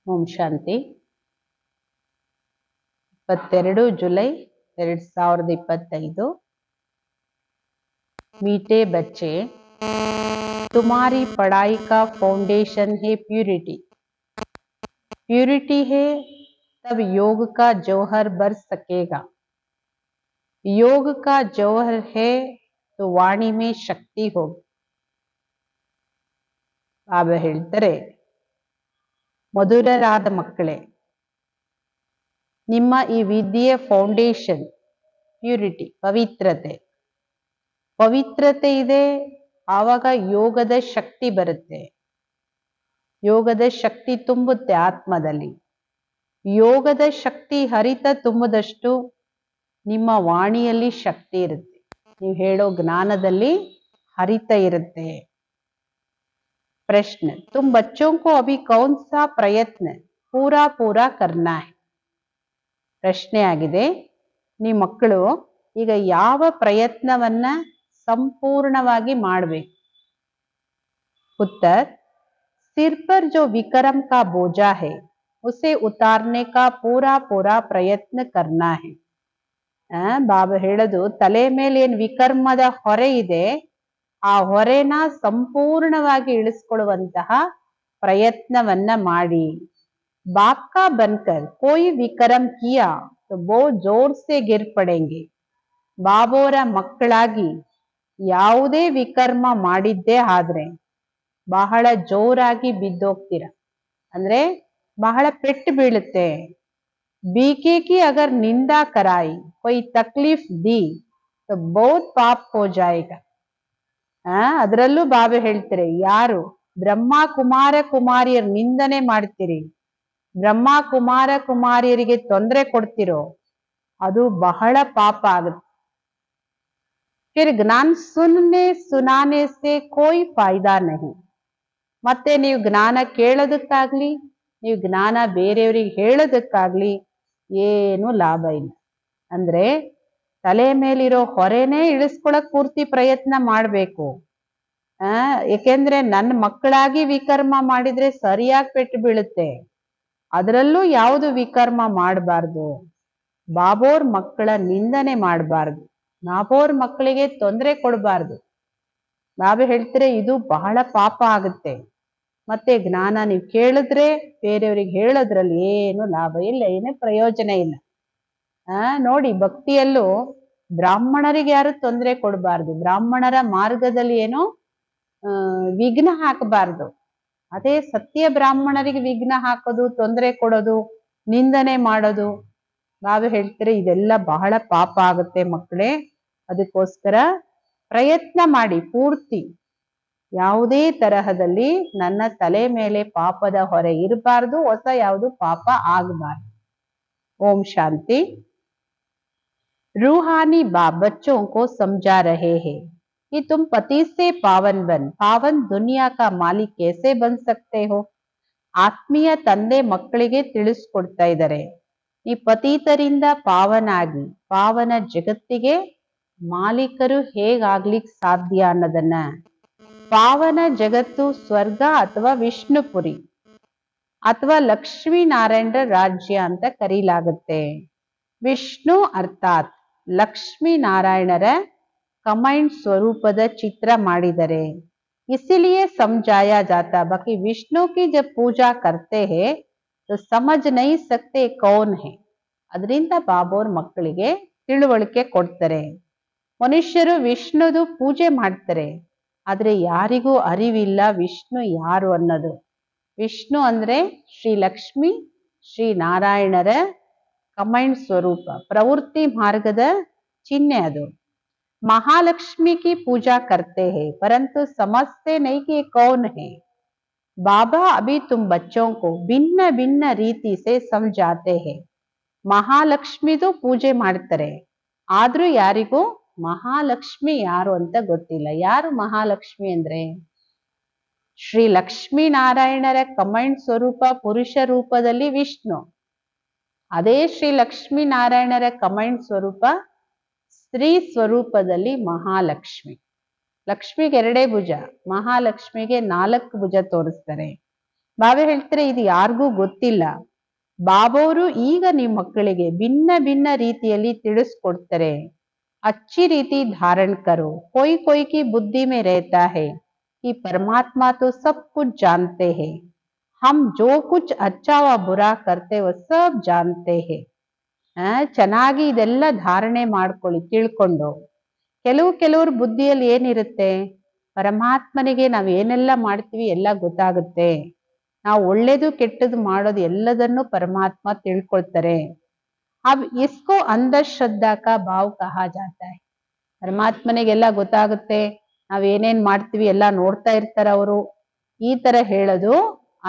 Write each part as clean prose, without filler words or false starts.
ಓಂ ಶಾಂತಿ 22 जुलाई 2025। मीठे बच्चे, तुम्हारी पढ़ाई का फाउंडेशन है प्यूरिटी। प्यूरिटी है तब योग का जौहर बर सकेगा। योग का जौहर है तो वाणी में शक्ति होगी। ಬಾಬಾ ಹೇಳ್ತಾರೆ, ಮಧುರರಾದ ಮಕ್ಕಳೇ, ನಿಮ್ಮ ಈ ವಿದ್ಯೆಯ ಫೌಂಡೇಶನ್ ಪ್ಯೂರಿಟಿ, ಪವಿತ್ರತೆ ಇದೆ, ಆವಾಗ ಯೋಗದ ಶಕ್ತಿ ಬರುತ್ತೆ. ಯೋಗದ ಶಕ್ತಿ ತುಂಬುತ್ತೆ ಆತ್ಮದಲ್ಲಿ. ಯೋಗದ ಶಕ್ತಿ ಹರಿತ ತುಂಬದಷ್ಟು ನಿಮ್ಮ ವಾಣಿಯಲ್ಲಿ ಶಕ್ತಿ ಇರುತ್ತೆ. ನೀವು ಹೇಳೋ ಜ್ಞಾನದಲ್ಲಿ ಹರಿತ ಇರುತ್ತೆ. प्रश्न, तुम बच्चों को अभी कौन सा प्रयत्न पूरा करना है? ಪ್ರಶ್ನೆ ಆಗಿದೆ, ನಿಮ್ಮ ಮಕ್ಕಳು ಈಗ ಯಾವ ಪ್ರಯತ್ನವನ್ನ ಸಂಪೂರ್ಣವಾಗಿ ಮಾಡಬೇಕು? उत्तर, सिर पर जो विक्रम का बोझा है उसे उतारने का पूरा प्रयत्न करना है। ಬಾಬಾ ಹೇಳೋದು, ತಲೆ ಮೇಲೆ ಏನ್ ವಿಕರ್ಮದ ಹೊರೆ ಇದೆ, ಆ ಹೊರೆನ ಸಂಪೂರ್ಣವಾಗಿ ಇಳಿಸ್ಕೊಳ್ಳುವಂತಹ ಪ್ರಯತ್ನವನ್ನ ಮಾಡಿ. ಬಾಪ್ಕಾ ಬನ್ಕರ್ ಕೋಯಿ ವಿಕರಂ ಕಿಯಾ ತೋ ಬೋ ಜೋರ್ ಸೆ ಗಿರ್ ಪಡೆಂಗೆ. ಬಾಬೋರ ಮಕ್ಕಳಾಗಿ ಯಾವುದೇ ವಿಕರ್ಮ ಮಾಡಿದ್ದೇ ಆದ್ರೆ ಬಹಳ ಜೋರಾಗಿ ಬಿದ್ದೋಗ್ತೀರ, ಅಂದ್ರೆ ಬಹಳ ಪೆಟ್ಟು ಬೀಳುತ್ತೆ. बीके की अगर निंदा कराई कोई तकलीफ दी तो बहुत पाप हो जाएगा। ಅದರಲ್ಲೂ ಬಾಬಾ ಹೇಳ್ತಾರೆ, ಯಾರು ಬ್ರಹ್ಮ ಕುಮಾರ ಕುಮಾರಿಯರ ನಿಂದನೆ ಮಾಡ್ತೀರಿ, ಬ್ರಹ್ಮ ಕುಮಾರ ಕುಮಾರಿಯರಿಗೆ ತೊಂದರೆ ಕೊಡ್ತಿರೋ, ಅದು ಬಹಳ ಪಾಪ ಆಗುತ್ತೆ. फिर ज्ञान सुनने सुनाने से कोई फायदा नहीं। ಮತ್ತೆ ನೀವು ಜ್ಞಾನ ಕೇಳೋದಕ್ಕಾಗ್ಲಿ, ನೀವು ಜ್ಞಾನ ಬೇರೆಯವರಿಗೆ ಹೇಳೋದಕ್ಕಾಗ್ಲಿ ಏನು ಲಾಭ ಇಲ್ಲ. ಅಂದ್ರೆ ತಲೆ ಮೇಲಿರೋ ಹೊರೆನೇ ಇಳಿಸ್ಕೊಳಕ್ ಪೂರ್ತಿ ಪ್ರಯತ್ನ ಮಾಡ್ಬೇಕು. ಏಕೆಂದ್ರೆ ನನ್ನ ಮಕ್ಕಳಾಗಿ ವಿಕರ್ಮ ಮಾಡಿದ್ರೆ ಸರಿಯಾಗಿ ಪೆಟ್ಟು ಬೀಳುತ್ತೆ. ಅದರಲ್ಲೂ ಯಾವುದು ವಿಕರ್ಮ ಮಾಡಬಾರ್ದು. ಬಾಬೋರ್ ಮಕ್ಕಳ ನಿಂದನೆ ಮಾಡಬಾರ್ದು, ಬಾಬೋರ್ ಮಕ್ಕಳಿಗೆ ತೊಂದರೆ ಕೊಡಬಾರ್ದು. ಬಾಬಾ ಹೇಳ್ತಾರೆ, ಇದು ಬಹಳ ಪಾಪ ಆಗುತ್ತೆ. ಮತ್ತೆ ಜ್ಞಾನ ನೀವು ಕೇಳಿದ್ರೆ ಬೇರೆಯವ್ರಿಗೆ ಹೇಳೋದ್ರಲ್ಲಿ ಏನು ಲಾಭ ಇಲ್ಲ, ಏನು ಪ್ರಯೋಜನ ಇಲ್ಲ. ನೋಡಿ, ಭಕ್ತಿಯಲ್ಲೂ ಬ್ರಾಹ್ಮಣರಿಗೆ ಯಾರು ತೊಂದರೆ ಕೊಡಬಾರ್ದು, ಬ್ರಾಹ್ಮಣರ ಮಾರ್ಗದಲ್ಲಿ ಏನೋ ವಿಘ್ನ ಹಾಕಬಾರ್ದು. ಅದೇ ಸತ್ಯ ಬ್ರಾಹ್ಮಣರಿಗೆ ವಿಘ್ನ ಹಾಕೋದು, ತೊಂದರೆ ಕೊಡೋದು, ನಿಂದನೆ ಮಾಡೋದು, ಬಾಬಾ ಹೇಳ್ತಾರೆ ಇದೆಲ್ಲ ಬಹಳ ಪಾಪ ಆಗುತ್ತೆ ಮಕ್ಕಳೇ. ಅದಕ್ಕೋಸ್ಕರ ಪ್ರಯತ್ನ ಮಾಡಿ ಪೂರ್ತಿ ಯಾವುದೇ ತರಹದಲ್ಲಿ ನನ್ನ ತಲೆ ಮೇಲೆ ಪಾಪದ ಹೊರೆ ಇರಬಾರ್ದು, ಹೊಸ ಯಾವುದು ಪಾಪ ಆಗಬಾರ್ದು. ಓಂ ಶಾಂತಿ। रूहानी बाप बच्चों को समझा रहे हैं कि तुम पति से पावन दुनिया का मालिक कैसे बन सकते हो। ಆತ್ಮೀಯ ತಂದೆ ಮಕ್ಕಳಿಗೆ ತಿಳಿಸ್ಕೊಡ್ತಾ ಇದ್ದಾರೆ, ಈ ಪತೀತರಿಂದ ಪಾವನಾಗಿ ಪಾವನ ಜಗತ್ತಿಗೆ ಮಾಲೀಕರು ಹೇಗಾಗ್ಲಿಕ್ಕೆ ಸಾಧ್ಯ ಅನ್ನೋದನ್ನ. ಪಾವನ ಜಗತ್ತು ಸ್ವರ್ಗ ಅಥವಾ ವಿಷ್ಣುಪುರಿ ಅಥವಾ ಲಕ್ಷ್ಮೀನಾರಾಯಣರ ರಾಜ್ಯ ಅಂತ ಕರೀಲಾಗುತ್ತೆ. ವಿಷ್ಣು ಅರ್ಥಾತ್ ಲಕ್ಷ್ಮೀ ನಾರಾಯಣರ ಕಮೈಂಡ್ ಸ್ವರೂಪದ ಚಿತ್ರ ಮಾಡಿದರೆ, इसीलिए समझाया जाता। बाकी विष्णु की जब पूजा करते हैं तो समझ नहीं सकते कौन है। ಅದರಿಂದ ಬಾಬೋರ್ ಮಕ್ಕಳಿಗೆ ತಿಳುವಳಿಕೆ ಕೊಡ್ತಾರೆ. ಮನುಷ್ಯರು ವಿಷ್ಣುದು ಪೂಜೆ ಮಾಡ್ತಾರೆ, ಆದ್ರೆ ಯಾರಿಗೂ ಅರಿವಿಲ್ಲ ವಿಷ್ಣು ಯಾರು ಅನ್ನೋದು. ವಿಷ್ಣು ಅಂದ್ರೆ ಶ್ರೀ ಲಕ್ಷ್ಮಿ ಶ್ರೀ ನಾರಾಯಣರ ಕಮೈಂಡ್ ಸ್ವರೂಪ, ಪ್ರವೃತ್ತಿ ಮಾರ್ಗದ ಚಿಹ್ನೆ ಅದು. महालक्ष्मी की पूजा करते हैं परंतु समझते नहीं कि कौन है। बाबा अभी तुम बच्चों को भिन्न भिन्न ರೀತಿ से समझाते हैं। ಮಹಾಲಕ್ಷ್ಮಿದು ಪೂಜೆ ಮಾಡ್ತಾರೆ, ಆದ್ರೂ ಯಾರಿಗೂ ಮಹಾಲಕ್ಷ್ಮಿ ಯಾರು ಅಂತ ಗೊತ್ತಿಲ್ಲ. ಯಾರು ಮಹಾಲಕ್ಷ್ಮಿ ಅಂದ್ರೆ ಶ್ರೀ ಲಕ್ಷ್ಮೀ ನಾರಾಯಣರ ಕಮೈಂಡ್ ಸ್ವರೂಪ ಪುರುಷ ರೂಪದಲ್ಲಿ ವಿಷ್ಣು, ಅದೇ ಶ್ರೀ ಲಕ್ಷ್ಮೀ ನಾರಾಯಣರ ಕಮೈಂಡ್ ಸ್ವರೂಪ ಸ್ತ್ರೀ ಸ್ವರೂಪದಲ್ಲಿ ಮಹಾಲಕ್ಷ್ಮಿ. ಲಕ್ಷ್ಮಿಗೆ 2 ಭುಜ, ಮಹಾಲಕ್ಷ್ಮಿಗೆ 4 ಭುಜ ತೋರಿಸ್ತಾರೆ. ಬಾಬಾ ಹೇಳ್ತಾರೆ ಇದು ಯಾರಿಗೂ ಗೊತ್ತಿಲ್ಲ. ಬಾಬಾವರು ಈಗ ನಿಮ್ಮ ಮಕ್ಕಳಿಗೆ ಭಿನ್ನ ಭಿನ್ನ ರೀತಿಯಲ್ಲಿ ತಿಳಿಸ್ಕೊಡ್ತಾರೆ. अच्छी रीति धारण करो, कोई कोई की बुद्धि में रहता है कि परमात्मा तो सब कुछ जानते हैं, हम जो कुछ अच्छा व बुरा करते वो सब जानते हैं. ಚೆನ್ನಾಗಿ ಇದೆಲ್ಲ ಧಾರಣೆ ಮಾಡ್ಕೊಳ್ಳಿ, ತಿಳ್ಕೊಂಡು. ಕೆಲವ್ರ ಬುದ್ಧಿಯಲ್ಲಿ ಏನಿರುತ್ತೆ, ಪರಮಾತ್ಮನಿಗೆ ನಾವ್ ಏನೆಲ್ಲ ಮಾಡ್ತೀವಿ ಎಲ್ಲ ಗೊತ್ತಾಗುತ್ತೆ, ನಾವು ಒಳ್ಳೇದು ಕೆಟ್ಟದ್ದು ಮಾಡೋದು ಎಲ್ಲದನ್ನು ಪರಮಾತ್ಮ ತಿಳ್ಕೊಳ್ತಾರೆ. अब इसको अंधश्रद्धा का भाव कहा जाता है. ಪರಮಾತ್ಮನಿಗೆಲ್ಲ ಗೊತ್ತಾಗುತ್ತೆ, ನಾವ್ ಏನೇನ್ ಮಾಡ್ತೀವಿ ಎಲ್ಲ ನೋಡ್ತಾ ಇರ್ತಾರ ಅವರು, ಈ ತರ ಹೇಳೋದು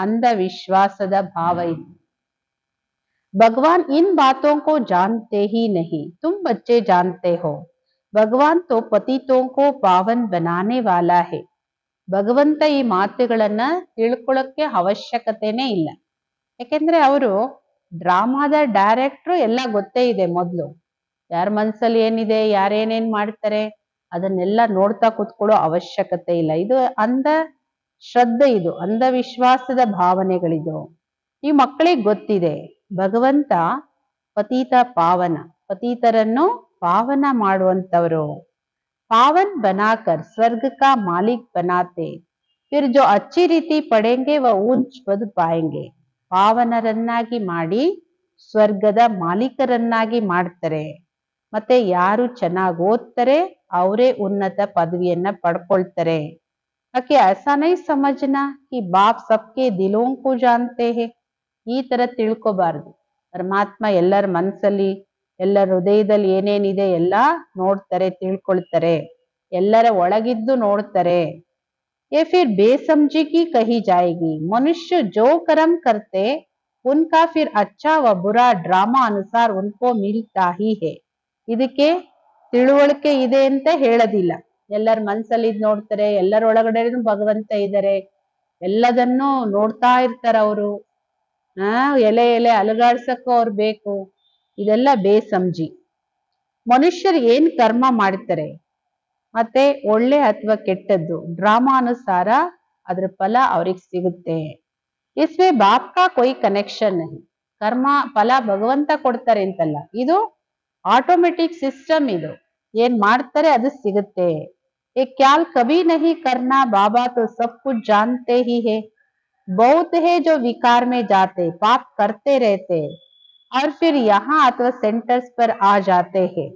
ಅಂಧವಿಶ್ವಾಸದ ಭಾವ ಇದು. भगवान इन बातों को जानते ही नहीं, तुम बच्चे जानते हो. भगवान तो पतितों को पावन बनाने वाला है. ಭಗವಂತ ಈ ಮಾತುಗಳನ್ನ ತಿಳ್ಕೊಳಕ್ಕೆ ಅವಶ್ಯಕತೆನೇ ಇಲ್ಲ. ಯಾಕೆಂದ್ರೆ ಅವರು ಡ್ರಾಮಾದ ಡೈರೆಕ್ಟ್ರು, ಎಲ್ಲ ಗೊತ್ತೇ ಇದೆ ಮೊದ್ಲು. ಯಾರ ಮನ್ಸಲ್ಲಿ ಏನಿದೆ, ಯಾರೇನೇನ್ ಮಾಡ್ತಾರೆ ಅದನ್ನೆಲ್ಲ ನೋಡ್ತಾ ಕೂತ್ಕೊಳ್ಳೋ ಅವಶ್ಯಕತೆ ಇಲ್ಲ. ಇದು ಅಂಧ ಶ್ರದ್ಧೆ, ಇದು ಅಂಧವಿಶ್ವಾಸದ ಭಾವನೆಗಳಿದು. ಈ ಮಕ್ಕಳಿಗೆ ಗೊತ್ತಿದೆ ಭಗವಂತ ಪತೀತ ಪಾವನ, ಪತೀತರನ್ನು ಪಾವನ ಮಾಡುವಂತವರು. ಪಾವನ್ ಬನಾಕರ್ ಸ್ವರ್ಗ ಕಾ ಮಾಲಿಕ್ ಬನಾತೆ, ಫಿರ್ ಜೋ ಅಚ್ಚಿ ರೀತಿ ಪಡೆಂಗೆ ವ ಊಂಚ್ ಪದ್ ಪಾಯಂಗೆ. ಪಾವನರನ್ನಾಗಿ ಮಾಡಿ ಸ್ವರ್ಗದ ಮಾಲೀಕರನ್ನಾಗಿ ಮಾಡ್ತಾರೆ. ಮತ್ತೆ ಯಾರು ಚೆನ್ನಾಗಿ ಓದ್ತಾರೆ ಅವರೇ ಉನ್ನತ ಪದವಿಯನ್ನ ಪಡ್ಕೊಳ್ತಾರೆ. ಯಾಕೆ ऐसा नहीं समझना कि बाप सबके दिलों को जानते हैं. ಈ ತರ ತಿಳ್ಕೊಬಾರ್ದು. ಪರಮಾತ್ಮ ಎಲ್ಲರ ಮನಸ್ಸಲ್ಲಿ, ಎಲ್ಲರ ಹೃದಯದಲ್ಲಿ ಏನೇನಿದೆ ಎಲ್ಲ ನೋಡ್ತಾರೆ, ತಿಳ್ಕೊಳ್ತಾರೆ, ಎಲ್ಲರ ಒಳಗಿದ್ದು ನೋಡ್ತಾರೆ. ये फिर बेसमझी की कही जाएगी. मनुष्य जो कर्म करते उनका फिर अच्छा व बुरा ड्रामा अनुसार उनको मिलता ही है. ಇದಕ್ಕೆ ತಿಳುವಳಿಕೆ ಇದೆ ಅಂತ ಹೇಳೋದಿಲ್ಲ. ಎಲ್ಲರ ಮನ್ಸಲ್ಲಿ ಇದ್ ನೋಡ್ತಾರೆ, ಎಲ್ಲರ ಒಳಗಡೆನೂ ಭಗವಂತ ಇದ್ದಾರೆ, ಎಲ್ಲದನ್ನು ನೋಡ್ತಾ ಇರ್ತಾರ ಅವರು. ಎಲೆ ಎಲೆ ಅಲುಗಾಡ್ಸಕ್ಕೂ ಅವ್ರು ಬೇಕು, ಇದೆಲ್ಲ ಬೇಸಂಜಿ. ಮನುಷ್ಯರು ಏನ್ ಕರ್ಮ ಮಾಡ್ತಾರೆ, ಮತ್ತೆ ಒಳ್ಳೆ ಅಥವಾ ಕೆಟ್ಟದ್ದು ಡ್ರಾಮಾನುಸಾರ ಅದ್ರ ಫಲ ಅವ್ರಿಗೆ ಸಿಗುತ್ತೆ. ಇಸ್ಮೇ ಬಾಪ್ ಕಾ ಕೊಯ್ ಕನೆಕ್ಷನ್ ನಹಿ. ಕರ್ಮ ಫಲ ಭಗವಂತ ಕೊಡ್ತಾರೆ ಅಂತಲ್ಲ, ಇದು ಆಟೋಮೆಟಿಕ್ ಸಿಸ್ಟಮ್. ಇದು ಏನ್ ಮಾಡ್ತಾರೆ ಅದು ಸಿಗುತ್ತೆ. ये ख्याल कभी नहीं करना, बाबा तो सब कुछ जानते ही है. बहुत है जो विकार में जाते, पाप करते रहते और फिर यहाँ अथवा सेंटर्स पर आ जाते हैं.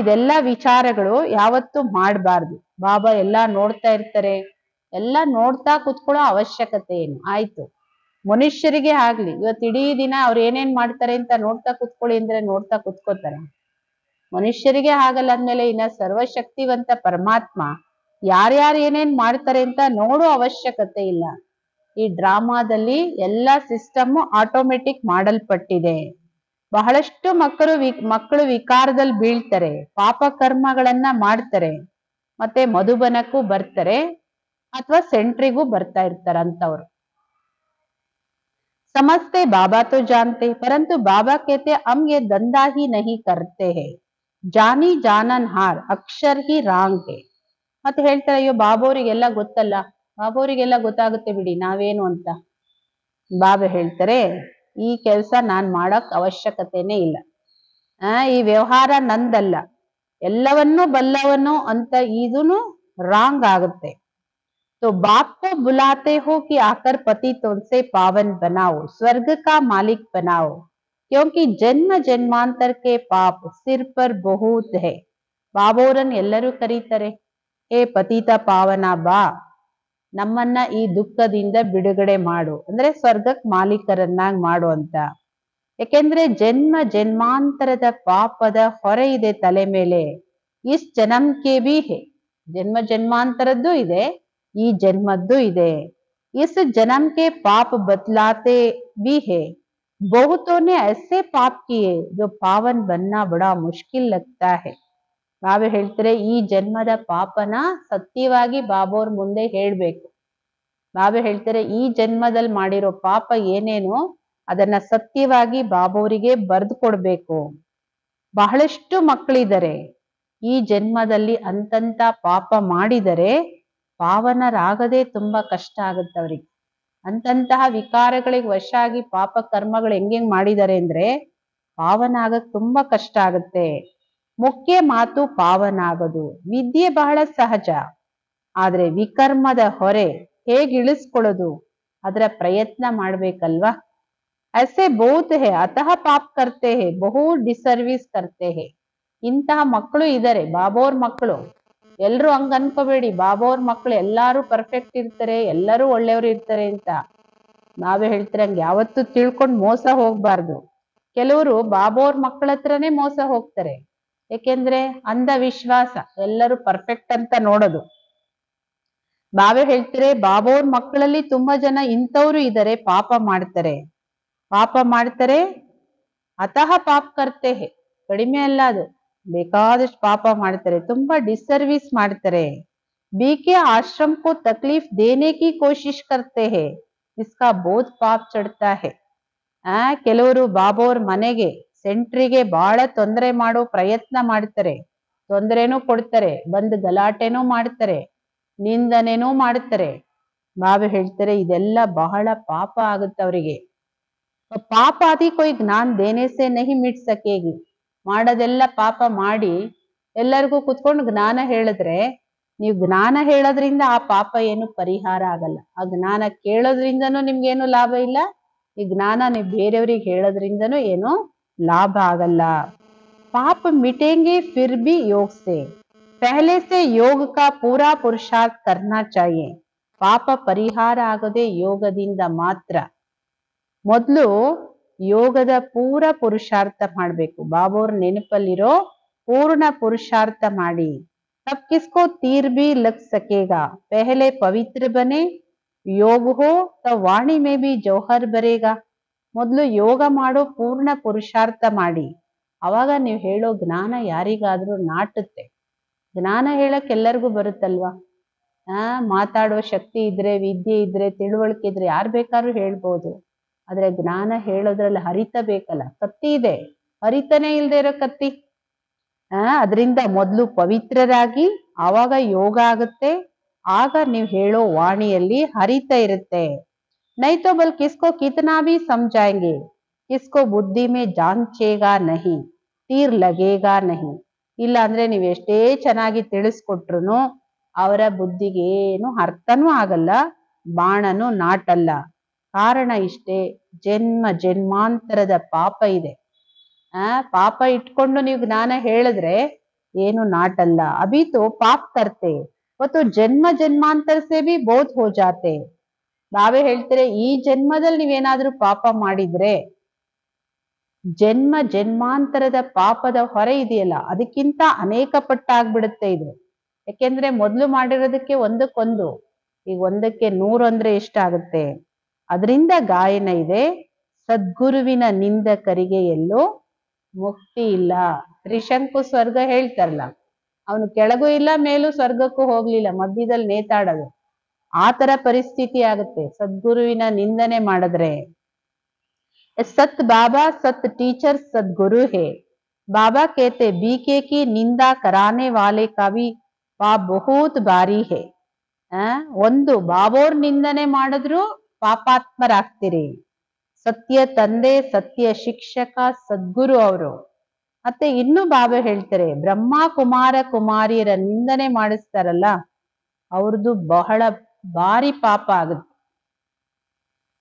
ಇದೆಲ್ಲ ವಿಚಾರಗಳು ಯಾವತ್ತೂ ಮಾಡಬಾರ್ದು. ಬಾಬಾ ಎಲ್ಲಾ ನೋಡ್ತಾ ಇರ್ತಾರೆ, ಎಲ್ಲ ನೋಡ್ತಾ ಕುತ್ಕೊಳ್ಳೋ ಅವಶ್ಯಕತೆ ಏನು, ಆಯ್ತು. ಮನುಷ್ಯರಿಗೆ ಆಗ್ಲಿ, ಇವತ್ತು ಇಡೀ ದಿನ ಅವ್ರು ಏನೇನ್ ಮಾಡ್ತಾರೆ ಅಂತ ನೋಡ್ತಾ ಕುತ್ಕೊಳ್ಳಿ ಅಂದ್ರೆ ನೋಡ್ತಾ ಕುತ್ಕೋತಾರ? ಮನುಷ್ಯರಿಗೆ ಆಗಲ್ಲ ಅಂದ್ಮೇಲೆ ಇನ್ನ ಸರ್ವಶಕ್ತಿವಂತ ಪರಮಾತ್ಮ ಯಾರ್ಯಾರು ಏನೇನ್ ಮಾಡ್ತಾರೆ ಅಂತ ನೋಡೋ ಅವಶ್ಯಕತೆ ಇಲ್ಲ. ಈ ಡ್ರಾಮಾದಲ್ಲಿ ಎಲ್ಲಾ ಸಿಸ್ಟಮ್ ಆಟೋಮೆಟಿಕ್ ಮಾಡಲ್ಪಟ್ಟಿದೆ. ಬಹಳಷ್ಟು ಮಕ್ಕಳು ವಿಕಾರದಲ್ಲಿ ಬೀಳ್ತಾರೆ, ಪಾಪ ಕರ್ಮಗಳನ್ನ ಮಾಡ್ತಾರೆ, ಮತ್ತೆ ಮಧುಬನಕ್ಕೂ ಬರ್ತಾರೆ ಅಥವಾ ಸೆಂಟ್ರಿಗೂ ಬರ್ತಾ ಇರ್ತಾರ ಅಂತವ್ರು. समझते बाबा तो जानते, परंतु बाबा कहते हम ये धंधा ही नहीं करते हैं. ಜಾನಿ ಜಾನನ್ ಹಾರ್ ಅಕ್ಷರ್ ಹಿ ರಾಂಗ್ ಹೇ. ಮತ್ತೆ ಹೇಳ್ತಾರೆ, ಅಯ್ಯೋ ಬಾಬೋರಿಗೆಲ್ಲ ಗೊತ್ತಲ್ಲ, ಬಾಬೋರಿಗೆಲ್ಲ ಗೊತ್ತಾಗುತ್ತೆ ಬಿಡಿ, ನಾವೇನು ಅಂತ. ಬಾಬಾ ಹೇಳ್ತಾರೆ, ಈ ಕೆಲಸ ನಾನ್ ಮಾಡಕ್ ಅವಶ್ಯಕತೆನೇ ಇಲ್ಲ. ಈ ವ್ಯವಹಾರ ನಂದಲ್ಲ, ಎಲ್ಲವನ್ನೂ ಬಲ್ಲವನು ಅಂತ ಇದೂನು ರಾಂಗ್ ಆಗುತ್ತೆ. तो बाप को बुलाते हो कि आकर पतितों से पावन बनाओ, स्वर्ग का मालिक बनाओ, क्योंकि जन्म जन्मांतर के पाप सिर पर बहुत है. ಬಾಬೋರನ್ ಎಲ್ಲರೂ ಕರೀತಾರೆ, ಏ ಪತಿತ ಪಾವನ ಬಾ, ನಮ್ಮನ್ನ ಈ ದುಃಖದಿಂದ ಬಿಡುಗಡೆ ಮಾಡು, ಅಂದ್ರೆ ಸ್ವರ್ಗಕ್ ಮಾಲೀಕರನ್ನಾಗಿ ಮಾಡು ಅಂತ. ಯಾಕೆಂದ್ರೆ ಜನ್ಮ ಜನ್ಮಾಂತರದ ಪಾಪದ ಹೊರೆ ಇದೆ ತಲೆ ಮೇಲೆ. ಇಸ್ ಜನ್ಮಕ್ಕೆ ಬಿ ಹೇ, ಜನ್ಮ ಜನ್ಮಾಂತರದ್ದು ಇದೆ, ಈ ಜನ್ಮದ್ದು ಇದೆ. इस जन्म के पाप बतलाते भी है. बहुतों ने ऐसे पाप किए जो पावन बनना बड़ा मुश्किल लगता है. ಬಾಬಾ ಹೇಳ್ತಾರೆ, ಈ ಜನ್ಮದ ಪಾಪನ ಸತ್ಯವಾಗಿ ಬಾಬೋರ್ ಮುಂದೆ ಹೇಳ್ಬೇಕು. ಬಾಬಾ ಹೇಳ್ತಾರೆ, ಈ ಜನ್ಮದಲ್ಲಿ ಮಾಡಿರೋ ಪಾಪ ಏನೇನು ಅದನ್ನ ಸತ್ಯವಾಗಿ ಬಾಬೋರಿಗೆ ಬರೆದು ಕೊಡ್ಬೇಕು. ಬಹಳಷ್ಟು ಮಕ್ಕಳಿದ್ದಾರೆ ಈ ಜನ್ಮದಲ್ಲಿ ಅಂತಂತ ಪಾಪ ಮಾಡಿದರೆ ಪಾವನರಾಗದೆ ತುಂಬಾ ಕಷ್ಟ ಆಗುತ್ತೆ ಅವ್ರಿಗೆ. ಅಂತಂತಹ ವಿಕಾರಗಳಿಗೆ ವಶ ಆಗಿ ಪಾಪ ಕರ್ಮಗಳು ಹೆಂಗ್ ಮಾಡಿದ್ದಾರೆ ಅಂದ್ರೆ ಪಾವನ ಆಗಕ್ ತುಂಬಾ ಕಷ್ಟ ಆಗುತ್ತೆ. ಮುಖ್ಯ ಮಾತು ಪಾವನ ಆಗೋದು. ವಿದ್ಯೆ ಬಹಳ ಸಹಜ, ಆದ್ರೆ ವಿಕರ್ಮದ ಹೊರೆ ಹೇಗೆ ಇಳಿಸ್ಕೊಳ್ಳೋದು ಅದರ ಪ್ರಯತ್ನ ಮಾಡ್ಬೇಕಲ್ವಾ. ऐसे बहुत है अतः पाप करते हैं बहुत ಡಿಸರ್ವಿಸ್ करते हैं. ಇಂತಹ ಮಕ್ಕಳು ಇದ್ದಾರೆ, ಬಾಬೋರ್ ಮಕ್ಕಳು. ಎಲ್ರು ಹಂಗ ಅನ್ಕೋಬೇಡಿ ಬಾಬೋರ್ ಮಕ್ಕಳು ಎಲ್ಲಾರು ಪರ್ಫೆಕ್ಟ್ ಇರ್ತಾರೆ, ಎಲ್ಲರೂ ಒಳ್ಳೆಯವರು ಇರ್ತಾರೆ ಅಂತ. ನಾವೇ ಹೇಳ್ತೀರ ಹಂಗೆ ಯಾವತ್ತೂ ತಿಳ್ಕೊಂಡ್ ಮೋಸ ಹೋಗ್ಬಾರ್ದು. ಕೆಲವರು ಬಾಬೋರ್ ಮಕ್ಕಳ ಹತ್ರನೇ ಮೋಸ ಹೋಗ್ತಾರೆ. ಯಾಕೆಂದ್ರೆ ಅಂಧವಿಶ್ವಾಸ, ಎಲ್ಲರೂ ಪರ್ಫೆಕ್ಟ್ ಅಂತ ನೋಡೋದು. ಬಾಬೆ ಹೇಳ್ತಾರೆ ಬಾಬೋರ್ ಮಕ್ಕಳಲ್ಲಿ ತುಂಬಾ ಜನ ಇಂಥವ್ರು ಇದ್ದಾರೆ, ಪಾಪ ಮಾಡ್ತಾರೆ. ಅತಃ ಪಾಪ ಕರ್ತೆ ಹೇ, ಕಡಿಮೆ ಅಲ್ಲ ಅದು, ಬೇಕಾದಷ್ಟು ಪಾಪ ಮಾಡ್ತಾರೆ, ತುಂಬಾ ಡಿಸರ್ವಿಸ್ ಮಾಡ್ತಾರೆ. बीके आश्रम को तकलीफ देने की कोशिश करते हैं, इसका बहुत पाप चढ़ता है. ಕೆಲವರು ಬಾಬೋರ್ ಮನೆಗೆ ಸೆಂಟ್ರಿಗೆ ಬಹಳ ತೊಂದರೆ ಮಾಡೋ ಪ್ರಯತ್ನ ಮಾಡ್ತಾರೆ, ತೊಂದರೆನೂ ಕೊಡ್ತಾರೆ, ಬಂದು ಗಲಾಟೆನೂ ಮಾಡ್ತಾರೆ, ನಿಂದನೆನೂ ಮಾಡ್ತಾರೆ. ಬಾಬೆ ಹೇಳ್ತಾರೆ ಇದೆಲ್ಲ ಬಹಳ ಪಾಪ ಆಗುತ್ತೆ ಅವರಿಗೆ. ಪಾಪ ಆದಿ ಕೊಯ್ ಜ್ಞಾನ ದೇನೆಸೆ ನಹಿ ಮಿಟ್ ಸಕೇಗಿ. ಮಾಡೋದೆಲ್ಲ ಪಾಪ ಮಾಡಿ ಎಲ್ಲರಿಗೂ ಕುತ್ಕೊಂಡು ಜ್ಞಾನ ಹೇಳಿದ್ರೆ, ನೀವು ಜ್ಞಾನ ಹೇಳೋದ್ರಿಂದ ಆ ಪಾಪ ಏನು ಪರಿಹಾರ ಆಗಲ್ಲ. ಆ ಜ್ಞಾನ ಕೇಳೋದ್ರಿಂದನೂ ನಿಮ್ಗೇನು ಲಾಭ ಇಲ್ಲ, ಈ ಜ್ಞಾನ ನೀವು ಬೇರೆಯವ್ರಿಗೆ ಹೇಳೋದ್ರಿಂದನೂ ಏನು ಲಾಭ ಆಗಲ್ಲ. ಪಾಪ ಮಿಟೆಂಗೆ ಫಿರ್ ಬಿ ಯೋಗ ಸೆ, ಪಹಲೆ ಸೆ ಯೋಗ ಕಾ ಪೂರಾ ಪುರುಷಾರ್ಥ ಕರ್ನಾ ಚಾಹಿಯೆ. ಪಾಪ ಪರಿಹಾರ ಆಗೋದೇ ಯೋಗದಿಂದ ಮಾತ್ರ. ಮೊದಲು ಯೋಗದ ಪೂರ ಪುರುಷಾರ್ಥ ಮಾಡ್ಬೇಕು. ಬಾಬೋರ್ ನೆನಪಲ್ಲಿರೋ ಪೂರ್ಣ ಪುರುಷಾರ್ಥ ಮಾಡಿ. तब किसको तीर भी लग सकेगा. पहले पवित्र बने, योग हो तो वाणी में भी जौहर बरेगा. ಮೊದಲು ಯೋಗ ಮಾಡೋ ಪೂರ್ಣ ಪುರುಷಾರ್ಥ ಮಾಡಿ, ಅವಾಗ ನೀವು ಹೇಳೋ ಜ್ಞಾನ ಯಾರಿಗಾದ್ರೂ ನಾಟುತ್ತೆ. ಜ್ಞಾನ ಹೇಳಕ್ ಎಲ್ಲರಿಗೂ ಬರುತ್ತಲ್ವಾ. ಮಾತಾಡೋ ಶಕ್ತಿ ಇದ್ರೆ, ವಿದ್ಯೆ ಇದ್ರೆ, ತಿಳುವಳಿಕೆ ಇದ್ರೆ ಯಾರು ಬೇಕಾದ್ರೂ ಹೇಳ್ಬೋದು. ಆದ್ರೆ ಜ್ಞಾನ ಹೇಳೋದ್ರಲ್ಲಿ ಹರಿತ ಬೇಕಲ್ಲ. ಕತ್ತಿ ಇದೆ, ಹರಿತನೇ ಇಲ್ದೇ ಇರೋ ಕತ್ತಿ. ಅದರಿಂದ ಮೊದಲು ಪವಿತ್ರರಾಗಿ, ಆವಾಗ ಯೋಗ ಆಗುತ್ತೆ. ಆಗ ನೀವು ಹೇಳೋ ವಾಣಿಯಲ್ಲಿ ಹರಿತ ಇರುತ್ತೆ. ನೈತೋ ಬಲ್ ಕಿಸ್ಕೋ ಕಿತನಾ ಭಿ ಸಮಜಾಯಂಗೆ, ಕಿಸ್ಕೋ ಬುದ್ಧಿ ಮೇ ಜಾಂಚೇಗಾ ನಹಿ, ತೀರ್ ಲಗೇಗಾ ನಹಿ. ಇಲ್ಲ ಅಂದ್ರೆ ನೀವು ಎಷ್ಟೇ ಚೆನ್ನಾಗಿ ತಿಳಿಸ್ಕೊಟ್ರು ಅವರ ಬುದ್ಧಿಗೆ ಏನು ಅರ್ಥನೂ ಆಗಲ್ಲ, ಬಾಣನೂ ನಾಟಲ್ಲ. ಕಾರಣ ಇಷ್ಟೇ, ಜನ್ಮ ಜನ್ಮಾಂತರದ ಪಾಪ ಇದೆ. ಪಾಪ ಇಟ್ಕೊಂಡು ನೀವು ಜ್ಞಾನ ಹೇಳಿದ್ರೆ ಏನು ನಾಟಲ್ಲ. ಅಭಿ ತೋ ಪಾಪ ಕರ್ತೆ ಮತ್ತು ಜನ್ಮ ಜನ್ಮಾಂತರ ಸೇ ಭಿ ಬೋಧ್ ಹೋ ಜಾತೆ. ನಾವೇ ಹೇಳ್ತಾರೆ ಈ ಜನ್ಮದಲ್ಲಿ ನೀವೇನಾದ್ರೂ ಪಾಪ ಮಾಡಿದ್ರೆ ಜನ್ಮ ಜನ್ಮಾಂತರದ ಪಾಪದ ಹೊರೆ ಇದೆಯಲ್ಲ ಅದಕ್ಕಿಂತ ಅನೇಕ ಪಟ್ಟಾಗ್ಬಿಡುತ್ತೆ ಇದು. ಯಾಕೆಂದ್ರೆ ಮೊದಲು ಮಾಡಿರೋದಕ್ಕೆ ಒಂದಕ್ಕೊಂದು, ಈಗ 1ಕ್ಕೆ 100 ಅಂದ್ರೆ ಎಷ್ಟಾಗುತ್ತೆ. ಅದರಿಂದ ಗಾಯನ ಇದೆ, ಸದ್ಗುರುವಿನ ನಿಂದಕರಿಗೆ ಎಲ್ಲೋ ಮುಕ್ತಿ ಇಲ್ಲ. ತ್ರಿಶಂಕು ಸ್ವರ್ಗ ಹೇಳ್ತಾರಲ್ಲ, ಅವನು ಕೆಳಗೂ ಇಲ್ಲ ಮೇಲೂ ಸ್ವರ್ಗಕ್ಕೂ ಹೋಗ್ಲಿಲ್ಲ, ಮಧ್ಯದಲ್ಲಿ ನೇತಾಡೋದು. ಆ ತರ ಪರಿಸ್ಥಿತಿ ಆಗುತ್ತೆ ಸದ್ಗುರುವಿನ ನಿಂದನೆ ಮಾಡಿದ್ರೆ. सत बाबा सत टीचर सदगुरु है. बाबा कहते बीके की निंदा कराने वाले का भी पाप बहुत भारी है. ಒಂದು ಬಾಬೋರ್ ನಿಂದನೆ ಮಾಡಿದ್ರು ಪಾಪಾತ್ಮರಾಗ್ತೀರಿ. ಸತ್ಯ ತಂದೆ, ಸತ್ಯ ಶಿಕ್ಷಕ, ಸದ್ಗುರು ಅವರು. ಮತ್ತೆ ಇನ್ನು ಬಾಬಾ ಹೇಳ್ತಾರೆ ಬ್ರಹ್ಮ ಕುಮಾರ ಕುಮಾರಿಯರ ನಿಂದನೆ ಮಾಡಿಸ್ತಾರಲ್ಲ ಅವ್ರದ್ದು ಬಹಳ ಭಾರಿ ಪಾಪ ಆಗುತ್ತೆ.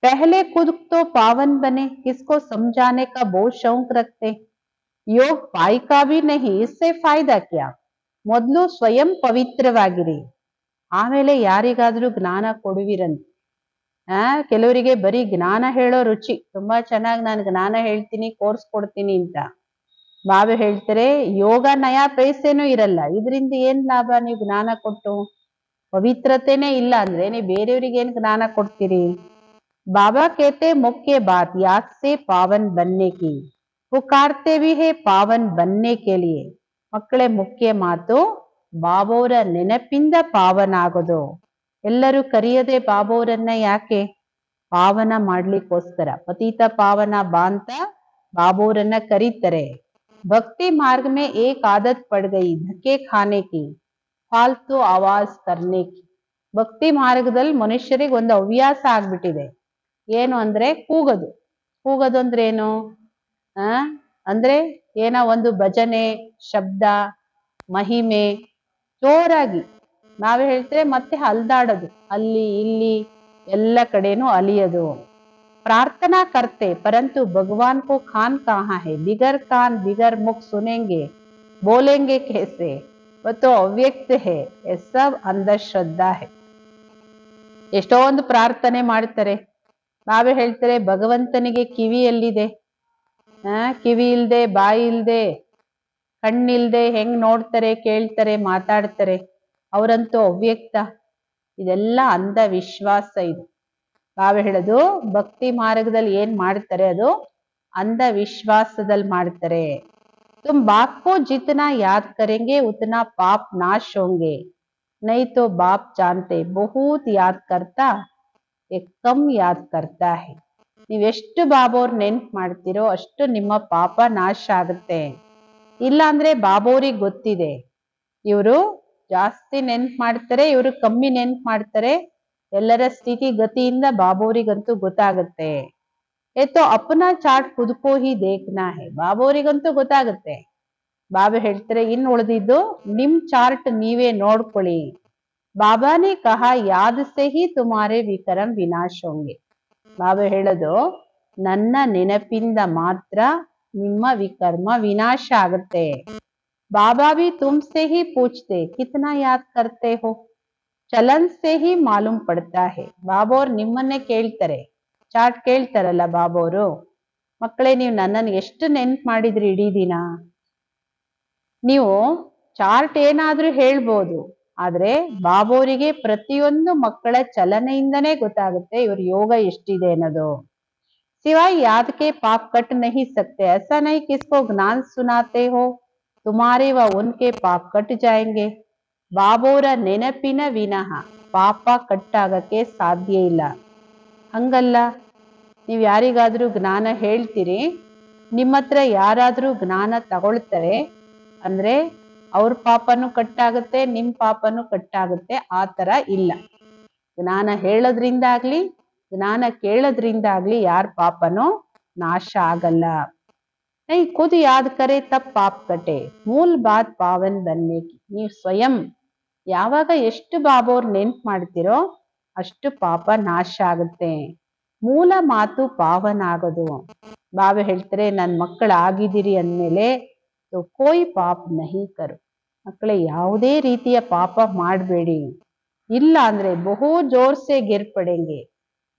पहले खुद तो पावन बने, किसको समझाने का बहुत शौक रखते. योग पाई का भी नहीं, इससे फायदा क्या. ಮೊದಲು ಸ್ವಯಂ ಪವಿತ್ರವಾಗಿರಿ, ಆಮೇಲೆ ಯಾರಿಗಾದ್ರೂ ಜ್ಞಾನ ಕೊಡುವಿರಂತೆ. ಕೆಲವರಿಗೆ ಬರೀ ಜ್ಞಾನ ಹೇಳೋ ರುಚಿ, ತುಂಬಾ ಚೆನ್ನಾಗಿ ನಾನು ಜ್ಞಾನ ಹೇಳ್ತೀನಿ, ಕೋರ್ಸ್ ಕೊಡ್ತೀನಿ ಅಂತ. ಬಾಬಾ ಹೇಳ್ತಾರೆ ಯೋಗ ನಯಾ ಪೈಸೆನೂ ಇರಲ್ಲ, ಇದರಿಂದ ಏನ್ ಲಾಭ. ನೀವು ಜ್ಞಾನ ಕೊಟ್ಟು ಪವಿತ್ರತೆನೇ ಇಲ್ಲ ಅಂದ್ರೆ ನೀವು ಬೇರೆಯವ್ರಿಗೆ ಏನ್ ಜ್ಞಾನ ಕೊಡ್ತೀರಿ. बाबा कहते मुख्य बात याद से पावन बनने की, पुकारते भी है पावन बनने के लिए. ಮಕ್ಕಳೇ ಮುಖ್ಯ ಮಾತು ಬಾಬೋರ ನೆನಪಿಂದ ಪಾವನ ಆಗೋದು. ಎಲ್ಲರೂ ಕರೆಯದೆ ಬಾಬೋರನ್ನ ಯಾಕೆ? ಪಾವನ ಮಾಡ್ಲಿಕ್ಕೋಸ್ಕರ. ಪತಿತ ಪಾವನ ಬಾ ಅಂತ ಬಾಬೋರನ್ನ ಕರೀತಾರೆ. ಭಕ್ತಿ ಮಾರ್ಗ ಮೇ ಏಕ್ ಆದತ್ ಪಡ್ ಗಯಿ ಧಕ್ಕೆ ಖಾನೆ ಕಿ, ಫಾಲ್ತು ಆವಾಜ್ ಕರ್ನೆ ಕಿ. ಭಕ್ತಿ ಮಾರ್ಗದಲ್ಲಿ ಮನುಷ್ಯರಿಗೆ ಒಂದು ಹವ್ಯಾಸ ಆಗ್ಬಿಟ್ಟಿದೆ. ಏನು ಅಂದ್ರೆ ಕೂಗೋದು. ಕೂಗೋದು ಅಂದ್ರೆ ಏನು? ಅಂದ್ರೆ ಏನೋ ಒಂದು ಭಜನೆ, ಶಬ್ದ, ಮಹಿಮೆ ಜೋರಾಗಿ ನಾವೇ ಹೇಳ್ತೇವೆ, ಮತ್ತೆ ಅಲ್ದಾಡೋದು, ಅಲ್ಲಿ ಇಲ್ಲಿ ಎಲ್ಲ ಕಡೆನೂ ಅಲಿಯೋದು. प्रार्थना करते परंतु भगवान को खान कहाँ है, बिगर कान बिगर मुख सुनेंगे बोलेंगे कैसे, वो तो ಅವ್ಯಕ್ತ है, ये सब अंधश्रद्धा है. ಎಷ್ಟೊಂದು ಪ್ರಾರ್ಥನೆ ಮಾಡ್ತಾರೆ, ನಾವೇ ಹೇಳ್ತಾರೆ ಭಗವಂತನಿಗೆ ಕಿವಿ ಎಲ್ಲಿದೆ? ಕಿವಿ ಇಲ್ದೆ, ಬಾಯಿ ಇಲ್ದೆ, ಕಣ್ಣಿಲ್ದೆ ಹೆಂಗ್ ನೋಡ್ತಾರೆ, ಕೇಳ್ತಾರೆ, ಮಾತಾಡ್ತಾರೆ? ಅವರಂತೂ ಅವ್ಯಕ್ತ. ಇದೆಲ್ಲ ಅಂಧವಿಶ್ವಾಸ. ಇದು ನಾವೇ ಹೇಳೋದು ಭಕ್ತಿ ಮಾರ್ಗದಲ್ಲಿ ಏನ್ ಮಾಡ್ತಾರೆ ಅದು ಅಂಧವಿಶ್ವಾಸದಲ್ಲಿ ಮಾಡ್ತಾರೆ. तुम बाप को जितना याद करेंगे उतना पाप नाश होंगे, नहीं तो बाप जानते बहुत याद करता एक कम याद करता है. ನೀವೆಷ್ಟು ಬಾಬೋರ್ ನೆನ್ಪು ಮಾಡ್ತೀರೋ ಅಷ್ಟು ನಿಮ್ಮ ಪಾಪ ನಾಶ ಆಗುತ್ತೆ. ಇಲ್ಲ ಅಂದ್ರೆ ಬಾಬೋರಿಗೆ ಗೊತ್ತಿದೆ, ಇವರು ಜಾಸ್ತಿ ನೆನ್ಪು ಮಾಡ್ತಾರೆ, ಇವರು ಕಮ್ಮಿ ನೆನ್ಪು ಮಾಡ್ತಾರೆ. ಎಲ್ಲರ ಸ್ಥಿತಿ ಗತಿಯಿಂದ ಬಾಬೋರಿಗಂತೂ ಗೊತ್ತಾಗುತ್ತೆ. ಏತೋ ಅಪನಾ ಚಾಟ್ ಖುದ್ಕೋ ಹಿ ದೇಖ್ನಾ ಹೈ, ಬಾಬೋರಿಗಂತೂ ಗೊತ್ತಾಗುತ್ತೆ. ಬಾಬಾ ಹೇಳ್ತಾರೆ ಇನ್ನು ಉಳಿದಿದ್ದು ನಿಮ್ ಚಾರ್ಟ್ ನೀವೇ ನೋಡ್ಕೊಳ್ಳಿ. ಬಾಬಾನೇ ಕಹಾ ಯಾದ್ ಸೆ ಹಿ ತುಮಾರೆ ವಿಕರಂ ವಿನಾಶ ಹೋಂಗೆ. ಬಾಬಾ ಹೇಳೋದು ನನ್ನ ನೆನಪಿಂದ ಮಾತ್ರ ನಿಮ್ಮ ವಿಕರ್ಮ ವಿನಾಶ ಆಗುತ್ತೆ. ಬಾಬಾ ಭಿ ತುಮ್ಸೆ ಹಿ ಪೂಚ್ತೆ ಕಿತ್ನಾ ಯಾದ್ ಕರ್ತೆ ಹೋ, ಚಲನ್ ಸೆ ಹಿ ಮಾಲೂಮ್ ಪಡ್ತಾ ಹೇ. ಬಾಬೋರ್ ನಿಮ್ಮನ್ನೇ ಕೇಳ್ತಾರೆ, ಚಾಟ್ ಕೇಳ್ತಾರಲ್ಲ ಬಾಬೋರು, ಮಕ್ಕಳೇ ನೀವು ನನ್ನನ್ನು ಎಷ್ಟು ನೆನ್ಪು ಮಾಡಿದ್ರಿ ಇಡೀ ದಿನ? ನೀವು ಚಾರ್ಟ್ ಏನಾದ್ರೂ ಹೇಳ್ಬೋದು, ಆದ್ರೆ ಬಾಬೋರಿಗೆ ಪ್ರತಿಯೊಂದು ಮಕ್ಕಳ ಚಲನೆಯಿಂದನೇ ಗೊತ್ತಾಗುತ್ತೆ ಇವ್ರ ಯೋಗ ಎಷ್ಟಿದೆ ಅನ್ನೋದು. सिवाय याद के पाप कट नहीं सकते, ऐसा नहीं किसको ज्ञान सुनाते हो तुम्हारे व उनके पाप कट जाएंगे. ಬಾಬೋರ ನೆನಪಿನ ವಿನಃ ಪಾಪ ಕಟ್ಟಾಗಕ್ಕೆ ಸಾಧ್ಯ ಇಲ್ಲ. ಹಂಗಲ್ಲ, ನೀವು ಯಾರಿಗಾದ್ರೂ ಜ್ಞಾನ ಹೇಳ್ತೀರಿ, ನಿಮ್ಮ ಹತ್ರ ಯಾರಾದ್ರೂ ಜ್ಞಾನ ತಗೊಳ್ತಾರೆ ಅಂದ್ರೆ ಅವ್ರ ಪಾಪನೂ ಕಟ್ಟಾಗುತ್ತೆ, ನಿಮ್ ಪಾಪನೂ ಕಟ್ಟಾಗುತ್ತೆ. ಆ ತರ ಇಲ್ಲ. ಜ್ಞಾನ ಹೇಳೋದ್ರಿಂದಾಗ್ಲಿ ಜ್ಞಾನ ಕೇಳೋದ್ರಿಂದಾಗ್ಲಿ ಯಾರ ಪಾಪನೂ ನಾಶ ಆಗಲ್ಲ. ನೈ ಖುದ್ ಯಾದ್ ಕರೆ ತಬ್ ಪಾಪ್ ಕಟೆ, ಮೂಲ ಬಾತ್ ಪಾವನ್ ಬನ್ನೆ ಕಿ. ನೀವು ಸ್ವಯಂ ಯಾವಾಗ ಎಷ್ಟು ಬಾಬೋರ್ ನೆನ್ಪು ಮಾಡ್ತಿರೋ ಅಷ್ಟು ಪಾಪ ನಾಶ ಆಗುತ್ತೆ. ಮೂಲ ಮಾತು ಪಾವನ ಆಗೋದು. ಬಾಬಾ ಹೇಳ್ತಾರೆ ನನ್ ಮಕ್ಕಳಾಗಿದ್ದೀರಿ ಅಂದ್ಮೇಲೆ ಕೋಯಿ ಪಾಪ ನಹಿ ಕರು. ಮಕ್ಕಳೇ ಯಾವುದೇ ರೀತಿಯ ಪಾಪ ಮಾಡಬೇಡಿ. ಇಲ್ಲ ಅಂದ್ರೆ ಬಹು ಜೋರ್ಸೆ ಗಿರ್ ಪಡೆಂಗೆ,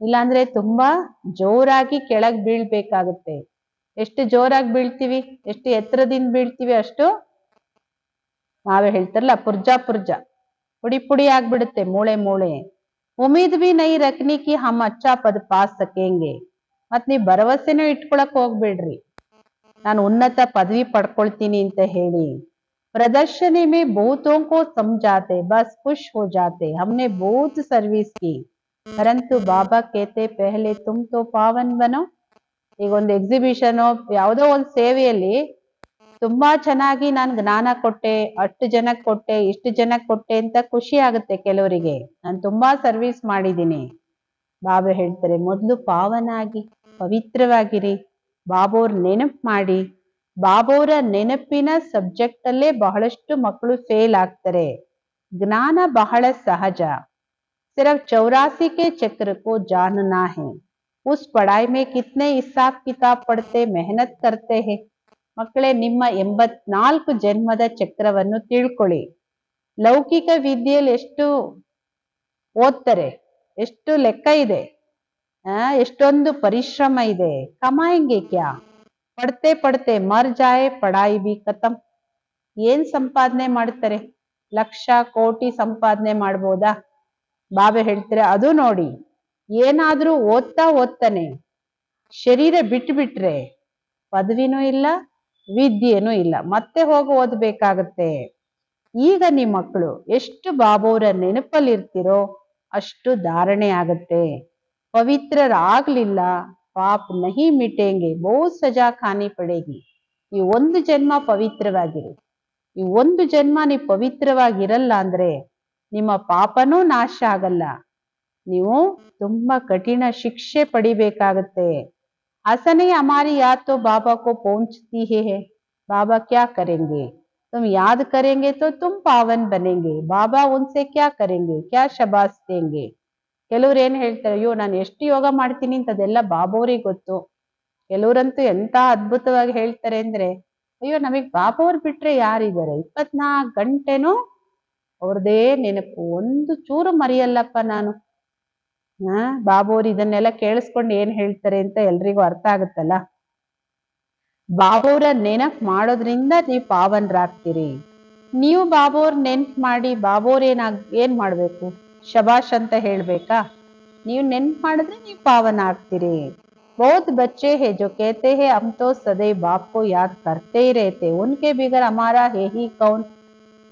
ಇಲ್ಲಾಂದ್ರೆ ತುಂಬಾ ಜೋರಾಗಿ ಕೆಳಗ್ ಬೀಳ್ಬೇಕಾಗುತ್ತೆ. ಎಷ್ಟು ಜೋರಾಗಿ ಬೀಳ್ತೀವಿ, ಎಷ್ಟು ಎತ್ತರದಿಂದ ಬೀಳ್ತೀವಿ ಅಷ್ಟು ನಾವೇ ಹೇಳ್ತಾರಲ್ಲ ಪುರ್ಜಾ ಪುರ್ಜಾ ಪುಡಿ ಪುಡಿ ಆಗ್ಬಿಡುತ್ತೆ ಮೂಳೆ ಮೂಳೆ. ಉಮೀದ್ ಬಿ ನೈ ರಖನಿ ಕಿ ಹಮ್ ಅಚ್ಚಾ ಪದ ಪಾ ಸಕೆಂಗೆ. ಮತ್ ನೀವ್ ಭರವಸೆನೂ ಇಟ್ಕೊಳಕ್ ಹೋಗ್ಬೇಡ್ರಿ ನಾನು ಉನ್ನತ ಪದವಿ ಪಡ್ಕೊಳ್ತೀನಿ ಅಂತ ಹೇಳಿ. प्रदर्शनी में बहुतों को समझाते बस खुश हो जाते, हमने बहुत सर्विस की, परंतु बाबा कहते पहले तुम तो पावन बनो. ಈಗ ಒಂದು ಎಕ್ಸಿಬಿಷನ್ ಯಾವುದೋ ಒಂದು ಸೇವೆಯಲ್ಲಿ ತುಂಬಾ ಚೆನ್ನಾಗಿ ನಾನು ಜ್ಞಾನ ಕೊಟ್ಟೆ, ಅಷ್ಟು ಜನಕ್ಕೆ ಕೊಟ್ಟೆ, ಇಷ್ಟು ಜನಕ್ಕೆ ಕೊಟ್ಟೆ ಅಂತ ಖುಷಿ ಆಗುತ್ತೆ ಕೆಲವರಿಗೆ, ನಾನು ತುಂಬಾ ಸರ್ವಿಸ್ ಮಾಡಿದ್ದೀನಿ. ಬಾಬಾ ಹೇಳ್ತಾರೆ ಮೊದಲು ಪಾವನ ಆಗಿ ಪವಿತ್ರವಾಗಿರಿ, ಬಾಬೋರ್ ನೆನಪು ಮಾಡಿ. ಬಾಬೋರ ನೆನಪಿನ ಸಬ್ಜೆಕ್ಟ್ ಅಲ್ಲೇ ಬಹಳಷ್ಟು ಮಕ್ಕಳು ಫೇಲ್ ಆಗ್ತಾರೆ. ಜ್ಞಾನ ಬಹಳ ಸಹಜ, सिर्फ 84 के चक्र को जानना है. उस पढ़ाई में कितने हिसाब किताब पढ़ते मेहनत करते हैं. ಮಕ್ಕಳೇ ನಿಮ್ಮ 84 ಜನ್ಮದ ಚಕ್ರವನ್ನು ತಿಳ್ಕೊಳ್ಳಿ. ಲೌಕಿಕ ವಿದ್ಯೆಯಲ್ಲಿ ಎಷ್ಟು ಓದ್ತಾರೆ, ಎಷ್ಟು ಲೆಕ್ಕ ಇದೆ, ಎಷ್ಟೊಂದು ಪರಿಶ್ರಮ ಇದೆ. ಕಮಾಯಂಗೆ ಕ್ಯಾ, ಪಡ್ತೆ ಪಡ್ತೆ ಮರ್ ಜಾಯೆ ಪಢಾಯಿ ಬಿ ಖತಮ್. ಏನ್ ಸಂಪಾದನೆ ಮಾಡ್ತಾರೆ? ಲಕ್ಷ ಕೋಟಿ ಸಂಪಾದನೆ ಮಾಡ್ಬೋದಾ? ಬಾಬಾ ಹೇಳ್ತಾರೆ ಅದು ನೋಡಿ, ಏನಾದ್ರೂ ಓದ್ತಾ ಓದ್ತಾನೆ ಶರೀರ ಬಿಟ್ಟು ಬಿಟ್ರೆ ಪದವಿನೂ ಇಲ್ಲ, ವಿದ್ಯೆನೂ ಇಲ್ಲ, ಮತ್ತೆ ಹೋಗಿ ಓದ್ಬೇಕಾಗತ್ತೆ. ಈಗ ನಿಮ್ಮ ಮಕ್ಕಳು ಎಷ್ಟು ಬಾಬೋರ ನೆನಪಲ್ಲಿರ್ತಿರೋ ಅಷ್ಟು ಧಾರಣೆ ಆಗತ್ತೆ. ಪವಿತ್ರರಾಗ್ಲಿಲ್ಲ ಪಾಪ ನಹಿ ಮಿಟೇಂಗೆ, ಬಹುತ್ ಸಜಾ ಖಾನಿ ಪಡೇಗಿ. ಈ ಒಂದು ಜನ್ಮ ಪವಿತ್ರವಾಗಿರಿ. ಈ ಒಂದು ಜನ್ಮ ನೀವು ಪವಿತ್ರವಾಗಿರಲ್ಲ ಅಂದ್ರೆ ನಿಮ್ಮ ಪಾಪನೂ ನಾಶ ಆಗಲ್ಲ, ನೀವು ತುಂಬಾ ಕಠಿಣ ಶಿಕ್ಷೆ ಪಡಿಬೇಕಾಗತ್ತೆ। ऐसा नहीं हमारी याद तो बाबा को पहुंचती ही है, बाबा क्या करेंगे, तुम याद करेंगे तो तुम पावन बनेंगे, बाबा उनसे क्या करेंगे, क्या शबास देंगे। ಕೆಲವ್ರು ಏನ್ ಹೇಳ್ತಾರೆ, ಅಯ್ಯೋ ನಾನು ಎಷ್ಟು ಯೋಗ ಮಾಡ್ತೀನಿ ಅಂತ ಅದೆಲ್ಲ ಬಾಬೋರಿಗೆ ಗೊತ್ತು। ಕೆಲವ್ರಂತೂ ಎಂತ ಅದ್ಭುತವಾಗಿ ಹೇಳ್ತಾರೆ ಅಂದ್ರೆ, ಅಯ್ಯೋ ನಮಗ್ ಬಾಬೋರ್ ಬಿಟ್ರೆ ಯಾರಿದ್ದಾರೆ, 24 ಗಂಟೆನೂ ಅವ್ರದೇ ನೆನಪು, ಒಂದು ಚೂರು ಮರೆಯಲ್ಲಪ್ಪ ನಾನು। ಬಾಬೋರ್ ಇದನ್ನೆಲ್ಲ ಕೇಳಿಸ್ಕೊಂಡು ಏನ್ ಹೇಳ್ತಾರೆ ಅಂತ ಎಲ್ರಿಗೂ ಅರ್ಥ ಆಗುತ್ತಲ್ಲ। ಬಾಬೋರ ನೆನಪು ಮಾಡೋದ್ರಿಂದ ನೀವು ಪಾವನರಾಗ್ತೀರಿ। ನೀವು ಬಾಬೋರ್ ನೆನ್ಪು ಮಾಡಿ ಬಾಬೋರ್ ಏನ್ ಮಾಡ್ಬೇಕು, ಶಬಾಷ್ ಅಂತ ಹೇಳ್ಬೇಕಾ? ನೀವು ನೆನ್ಪು ಮಾಡಿದ್ರೆ ನೀವು ಪಾವನ ಆಗ್ತೀರಿ। बहुत बच्चे हैं जो कहते हैं हम तो सदैव बाप को याद करते ही रहते, उनके बिगर हमारा है ही कौन,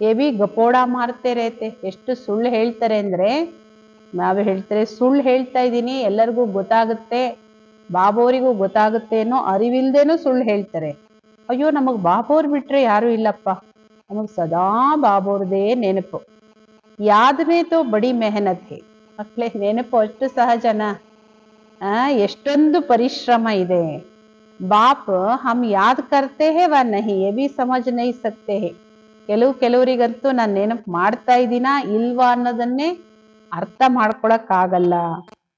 ये भी गपोड़ा मारते रहते। ಎಷ್ಟು ಸುಳ್ಳು ಹೇಳ್ತಾರೆ ಅಂದ್ರೆ, ನಾವೇ ಹೇಳ್ತಾರೆ ಸುಳ್ಳು ಹೇಳ್ತಾ ಇದ್ದೀನಿ ಎಲ್ಲರಿಗೂ ಗೊತ್ತಾಗುತ್ತೆ, ಬಾಬೋರಿಗೂ ಗೊತ್ತಾಗುತ್ತೆ ಅನ್ನೋ ಅರಿವಿಲ್ದೇನೂ ಸುಳ್ಳು ಹೇಳ್ತಾರೆ। ಅಯ್ಯೋ ನಮಗ್ ಬಾಬೋರ್ ಬಿಟ್ರೆ ಯಾರು ಇಲ್ಲಪ್ಪ, ನಮಗ್ ಸದಾ ಬಾಬೋರ್ದೇ ನೆನಪು। ಯಾದ್ ಮೇ ತೋ ಬಡಿ ಮೆಹನತ್ ಹೇ, ಮಕ್ಕಳೇ ನೆನಪು ಅಷ್ಟು ಸಹಜನಾ? ಎಷ್ಟೊಂದು ಪರಿಶ್ರಮ ಇದೆ। ಬಾಪ್ ಹಮ್ ಯಾದ್ ಕರ್ತೆ ಹೇ ವ ನಹಿ ಯೇ ಭಿ ಸಮಜ್ ನಹಿ ಸಕ್ತೆ ಹೇ, ಕೆಲವರಿಗಂತೂ ನಾನು ನೆನಪು ಮಾಡ್ತಾ ಇದ್ದೀನಾ ಇಲ್ವಾ ಅನ್ನೋದನ್ನೇ ಅರ್ಥ ಮಾಡ್ಕೊಳಕ್ ಆಗಲ್ಲ।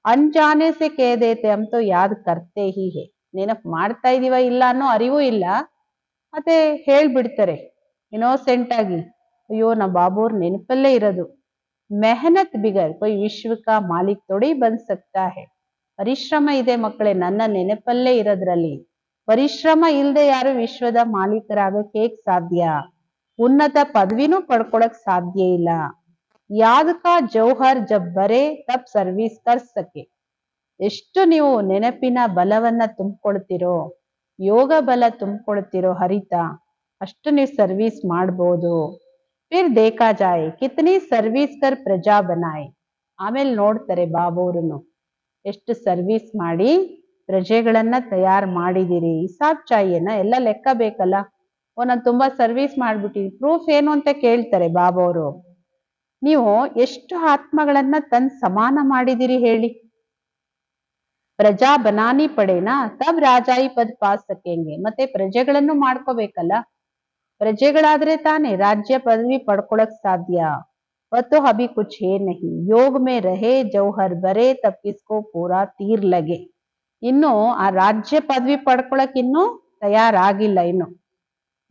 ಅನ್ಜಾನೆ ಸೆ ಕೇ ದೇತೆ ಹಮ್ ತೋ ಯಾದ್ ಕರ್ತೆ ಹಿ ಹೇ, ನೆನಪು ಮಾಡ್ತಾ ಇದೀವ ಇಲ್ಲ ಅನ್ನೋ ಅರಿವು ಇಲ್ಲ, ಮತ್ತೆ ಹೇಳ್ಬಿಡ್ತಾರೆ ಇನೋಸೆಂಟ್ ಆಗಿ, ಅಯ್ಯೋ ನಾ ಬಾಬೋರ್ ನೆನಪಲ್ಲೇ ಇರೋದು। ಮೆಹನತ್ ಬಿಗರ್ ಕೊಯ್ ವಿಶ್ವ ಕಾ ಮಾಲಿಕ್ ಥೋಡಿ ಬನ್ ಸಕ್ತಾ ಹೇ, ಪರಿಶ್ರಮ ಇದೆ ಮಕ್ಕಳೇ ನನ್ನ ನೆನಪಲ್ಲೇ ಇರೋದ್ರಲ್ಲಿ, ಪರಿಶ್ರಮ ಇಲ್ಲದೆ ಯಾರು ವಿಶ್ವದ ಮಾಲೀಕರಾಗಕ್ಕೆ ಹೇಗ್ ಸಾಧ್ಯ, ಉನ್ನತ ಪದವಿನೂ ಪಡ್ಕೊಳಕ್ ಸಾಧ್ಯ ಇಲ್ಲ। ಯಾದ್ ಕಾ ಜೌಹರ್ ಜಬ್ ಬರೆ ತಬ್ ಸರ್ವಿಸ್ ಕರ್ ಸಕೆ, ಎಷ್ಟು ನೀವು ನೆನಪಿನ ಬಲವನ್ನ ತುಂಬಿಕೊಳ್ತಿರೋ, ಯೋಗ ಬಲ ತುಂಬಿಕೊಳ್ತಿರೋ ಹರಿತ, ಅಷ್ಟು ನೀವು ಸರ್ವಿಸ್ ಮಾಡ್ಬೋದು। ಫಿರ್ ದೇಖಾ ಜಾಯೆ ಕಿತನಿ ಸರ್ವಿಸ್ ಕರ್ ಪ್ರಜಾ ಬನಾಯೆ, ಆಮೇಲೆ ನೋಡ್ತಾರೆ ಬಾಬೋರನ್ನು ಎಷ್ಟು ಸರ್ವಿಸ್ ಮಾಡಿ ಪ್ರಜೆಗಳನ್ನ ತಯಾರು ಮಾಡಿದಿರಿ, ಹಿಸಾಬ್ ಚಾಹಿಯೇನಾ, ಎಲ್ಲ ಲೆಕ್ಕ ಬೇಕಲ್ಲ। ನಾನು ತುಂಬಾ ಸರ್ವಿಸ್ ಮಾಡ್ಬಿಟ್ಟಿನಿ, ಪ್ರೂಫ್ ಏನು ಅಂತ ಕೇಳ್ತಾರೆ ಬಾಬೋರು। ನೀವು ಎಷ್ಟು ಆತ್ಮಗಳನ್ನ ತನ್ ಸಮಾನ ಮಾಡಿದಿರಿ ಹೇಳಿ, ಪ್ರಜಾ ಬನಾನಿ ಪಡೇನಾ ತಬ್ ರಾಜಾಯಿ ಪದ್ ಪಾ ಸಕೆಂಗೆ, ಮತ್ತೆ ಪ್ರಜೆಗಳನ್ನು ಮಾಡ್ಕೋಬೇಕಲ್ಲ, ಪ್ರಜೆಗಳಾದ್ರೆ ತಾನೇ ರಾಜ್ಯ ಪದವಿ ಪಡ್ಕೊಳಕ್ ಸಾಧ್ಯ। तो अभी कुछ है नहीं, योग में रहे जौहರ್ ಬರೆ ತಬ್ ಕಿಸ್ಕೋ ಪೂರಾ ತೀರ್ ಲಗೆ, ಇನ್ನು ಆ ರಾಜ್ಯ ಪದವಿ ಪಡ್ಕೊಳಕ್ ಇನ್ನು ತಯಾರಾಗಿಲ್ಲ ಇನ್ನು।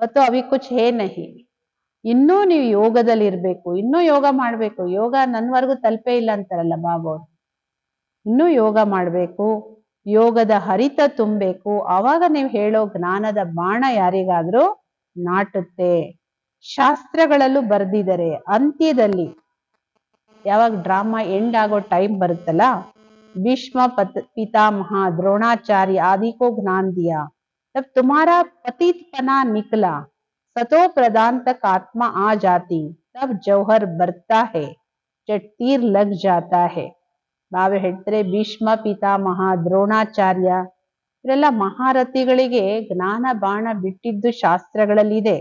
ಮತ್ತು ಅಭಿ ಕುಚ್ ಹೇ ನಹಿ, ಇನ್ನೂ ನೀವು ಯೋಗದಲ್ಲಿ ಇರ್ಬೇಕು, ಇನ್ನೂ ಯೋಗ ಮಾಡ್ಬೇಕು, ಯೋಗ ನನ್ವರೆಗೂ ತಲುಪೇ ಇಲ್ಲ ಅಂತಾರಲ್ಲ ಬಾಬಾ, ಇನ್ನೂ ಯೋಗ ಮಾಡ್ಬೇಕು, ಯೋಗದ ಹರಿತ ತುಂಬಬೇಕು, ಆವಾಗ ನೀವು ಹೇಳೋ ಜ್ಞಾನದ ಬಾಣ ಯಾರಿಗಾದ್ರೂ ನಾಟುತ್ತೆ। ಶಾಸ್ತ್ರಗಳಲ್ಲೂ ಬರ್ದಿದ್ದಾರೆ, ಅಂತ್ಯದಲ್ಲಿ ಯಾವಾಗ ಡ್ರಾಮಾ ಎಂಡ್ ಆಗೋ ಟೈಮ್ ಬರುತ್ತಲ್ಲ, ಭೀಷ್ಮ पितामह द्रोणाचार्य आदि को ज्ञान दिया, तब तुम्हारा पतित पना निकला, सतो प्रदान तक आत्मा आ जाती, तब जौहर बरता है, जब तीर लग जाता है। ನಾವೇ ಹೇಳ್ತಾರೆ ಭೀಷ್ಮ ಪಿತಾಮಹ ದ್ರೋಣಾಚಾರ್ಯ ಇವರೆಲ್ಲ ಮಹಾರಥಿಗಳಿಗೆ ಜ್ಞಾನ ಬಾಣ ಬಿಟ್ಟಿದ್ದು ಶಾಸ್ತ್ರಗಳಲ್ಲಿದೆ।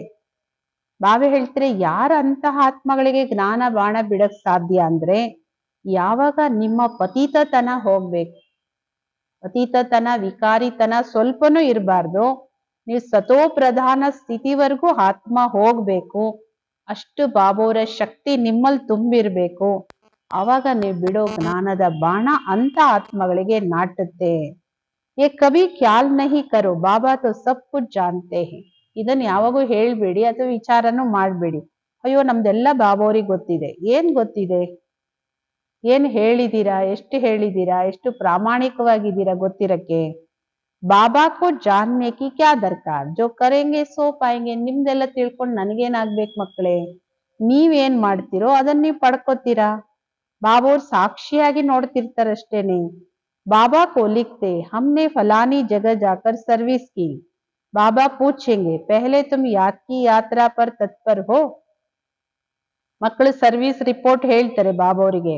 ನಾವೇ ಹೇಳ್ತಾರೆ ಯಾರ ಅಂತಹ ಆತ್ಮಗಳಿಗೆ ಜ್ಞಾನ ಬಾಣ ಬಿಡಕ್ ಸಾಧ್ಯ ಅಂದ್ರೆ, ಯಾವಾಗ ನಿಮ್ಮ ಪತಿತತನ ಹೋಗ್ಬೇಕು, ಪತಿತತನ ವಿಕಾರಿತನ ಸ್ವಲ್ಪನೂ ಇರಬಾರ್ದು, ನೀವು ಸತೋ ಪ್ರಧಾನ ಸ್ಥಿತಿವರೆಗೂ ಆತ್ಮ ಹೋಗ್ಬೇಕು, ಅಷ್ಟು ಬಾಬೋರ ಶಕ್ತಿ ನಿಮ್ಮಲ್ಲಿ ತುಂಬಿರ್ಬೇಕು, ಆವಾಗ ನೀವು ಬಿಡೋ ಜ್ಞಾನದ ಬಾಣ ಅಂತ ಆತ್ಮಗಳಿಗೆ ನಾಟುತ್ತೆ। ಏ ಕಭಿ ಖ್ಯಾಲ್ ನಹಿ ಕರೋ ಬಾಬಾ ತೋ ಸಬ್ ಕುಚ್ ಜಾನ್ತೆ ಹೈ, ಇದನ್ನ ಯಾವಾಗೂ ಹೇಳ್ಬೇಡಿ ಅಥವಾ ವಿಚಾರನೂ ಮಾಡ್ಬೇಡಿ, ಅಯ್ಯೋ ನಮ್ದೆಲ್ಲ ಬಾಬೋರಿಗೆ ಗೊತ್ತಿದೆ, ಏನ್ ಗೊತ್ತಿದೆ, ಏನ್ ಹೇಳಿದೀರಾ, ಎಷ್ಟು ಪ್ರಾಮಾಣಿಕವಾಗಿದ್ದೀರಾ ಗೊತ್ತಿರಕ್ಕೆ। ಬಾಬಾ ಕೋ ಜಾನ್ನೆ ಕಿ ಕ್ಯಾ ದರ್ಕಾರ್, ಜೋ ಕರೆಂಗೆ ಸೋ ಪಾಯಂಗೆ, ನಿಮ್ದೆಲ್ಲ ತಿಳ್ಕೊಂಡು ನನ್ಗೇನಾಗ್ಬೇಕು ಮಕ್ಕಳೇ, ನೀವೇನ್ ಮಾಡ್ತಿರೋ ಅದನ್ನ ನೀವು ಪಡ್ಕೋತೀರಾ, ಬಾಬೋರ್ ಸಾಕ್ಷಿಯಾಗಿ ನೋಡ್ತಿರ್ತಾರಷ್ಟೇನೆ। बाबा को लिखते हमने फलानी जगह जाकर सर्विस की, बाबा पूछेंगे पहले तुम याद की यात्रा पर तत्पर हो, ಮಕ್ಕಳು ಸರ್ವಿಸ್ ರಿಪೋರ್ಟ್ ಹೇಳ್ತಾರೆ ಬಾಬೋರಿಗೆ,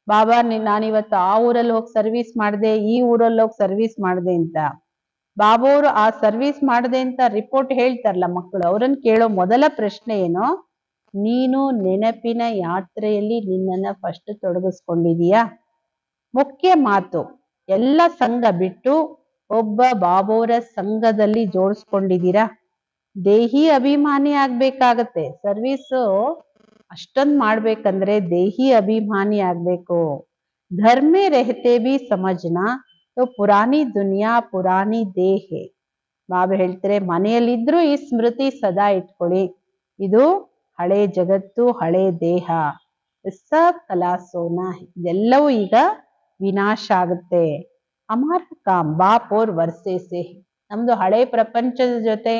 ಬಾಬಾ ನಾನಿವತ್ತು ಆ ಊರಲ್ಲಿ ಹೋಗಿ ಸರ್ವಿಸ್ ಮಾಡಿದೆ, ಈ ಊರಲ್ಲಿ ಹೋಗಿ ಸರ್ವಿಸ್ ಮಾಡಿದೆ ಅಂತ। ಬಾಬೋರು ಆ ಸರ್ವಿಸ್ ಮಾಡಿದೆ ಅಂತ ರಿಪೋರ್ಟ್ ಹೇಳ್ತಾರಲ್ಲ ಮಕ್ಕಳು, ಅವ್ರನ್ನ ಕೇಳೋ ಮೊದಲ ಪ್ರಶ್ನೆ ಏನೋ, ನೀನು ನೆನಪಿನ ಯಾತ್ರೆಯಲ್ಲಿ ನಿನ್ನನ್ನ ಫಸ್ಟ್ ತೊಡಗಿಸ್ಕೊಂಡಿದೀಯಾ? ಮುಖ್ಯ ಮಾತು, ಎಲ್ಲ ಸಂಘ ಬಿಟ್ಟು ಒಬ್ಬ ಬಾಬೋರ ಸಂಘದಲ್ಲಿ ಜೋಡಿಸ್ಕೊಂಡಿದ್ದೀರಾ? ದೇಹಿ ಅಭಿಮಾನಿ ಆಗ್ಬೇಕಾಗತ್ತೆ. ಸರ್ವೀಸು ಅಷ್ಟೊಂದ್ ಮಾಡ್ಬೇಕಂದ್ರೆ ದೇಹಿ ಅಭಿಮಾನಿ ಆಗ್ಬೇಕು. घर में रहते भी समझना तो पुरानी दुनिया पुरानी देह है. ಬಾಬಾ ಹೇಳ್ತಾರೆ, ಮನೆಯಲ್ಲಿದ್ರು ಈ ಸ್ಮೃತಿ ಸದಾ ಇಟ್ಕೊಳ್ಳಿ, ಇದು ಹಳೆ ಜಗತ್ತು, ಹಳೆ ದೇಹ. ಸಬ್ ಕಲಾಸೋನ, ಇದೆಲ್ಲವೂ ಈಗ ವಿನಾಶ ಆಗುತ್ತೆ. ಅಮರ ಕಾಮ್ ಬಾಪ್ ಓರ್ ವರ್ಸೆ ಸೆ, ನಮ್ದು ಹಳೆ ಪ್ರಪಂಚದ ಜೊತೆ,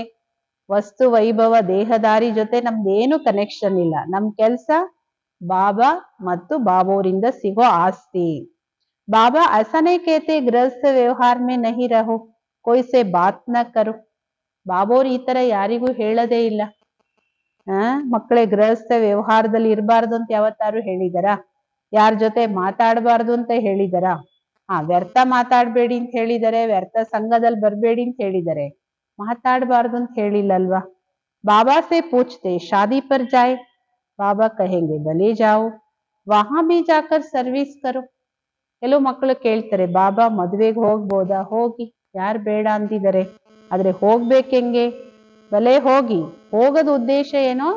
ವಸ್ತು ವೈಭವ ದೇಹದಾರಿ ಜೊತೆ ನಮ್ದೇನು ಕನೆಕ್ಷನ್ ಇಲ್ಲ. ನಮ್ ಕೆಲ್ಸ ಬಾಬಾ ಮತ್ತು ಬಾಬೋರಿಂದ ಸಿಗೋ ಆಸ್ತಿ. ಬಾಬಾ ऐसा नहीं कहते गृहस्थ व्यवहार में नहीं रहो, कोई से बात न करो. ಬಾಬೋರ್ ಈ ತರ ಯಾರಿಗೂ ಹೇಳದೇ ಇಲ್ಲ. ಮಕ್ಕಳೇ, ಗೃಹಸ್ಥ ವ್ಯವಹಾರದಲ್ಲಿ ಇರಬಾರ್ದು ಅಂತ ಯಾವತ್ತಾರು ಹೇಳಿದಾರ? ಯಾರ ಜೊತೆ ಮಾತಾಡಬಾರ್ದು ಅಂತ ಹೇಳಿದಾರ? ವ್ಯರ್ಥ ಮಾತಾಡ್ಬೇಡಿ ಅಂತ ಹೇಳಿದಾರೆ, ವ್ಯರ್ಥ ಸಂಘದಲ್ಲಿ ಬರ್ಬೇಡಿ ಅಂತ ಹೇಳಿದಾರೆ, ಮಾತಾಡಬಾರ್ದು ಅಂತ ಹೇಳಿಲ್ಲಲ್ವಾ? ಬಾಬಾ ಸೆ ಪೂछते शादी पर जाए, ಬಾಬಾ ಕಹೆಂಗೆ ಭಲೆ ಜಾओ, ವಹಾ ಭಿ ಜಾಕರ್ ಸರ್ವಿಸ್ ಕರೋ. ಕೆಲವು ಮಕ್ಕಳು ಕೇಳ್ತಾರೆ, ಬಾಬಾ ಮದುವೆಗೆ ಹೋಗ್ಬೋದಾ? ಹೋಗಿ, ಯಾರು ಬೇಡ ಅಂತಿದ್ದಾರೆ, ಆದ್ರೆ ಹೋಗ್ಬೇಕು ಹೆಂಗೆ? ಭಲೆ ಹೋಗಿ. ಹೋಗೋದು ಉದ್ದೇಶ ಏನೋ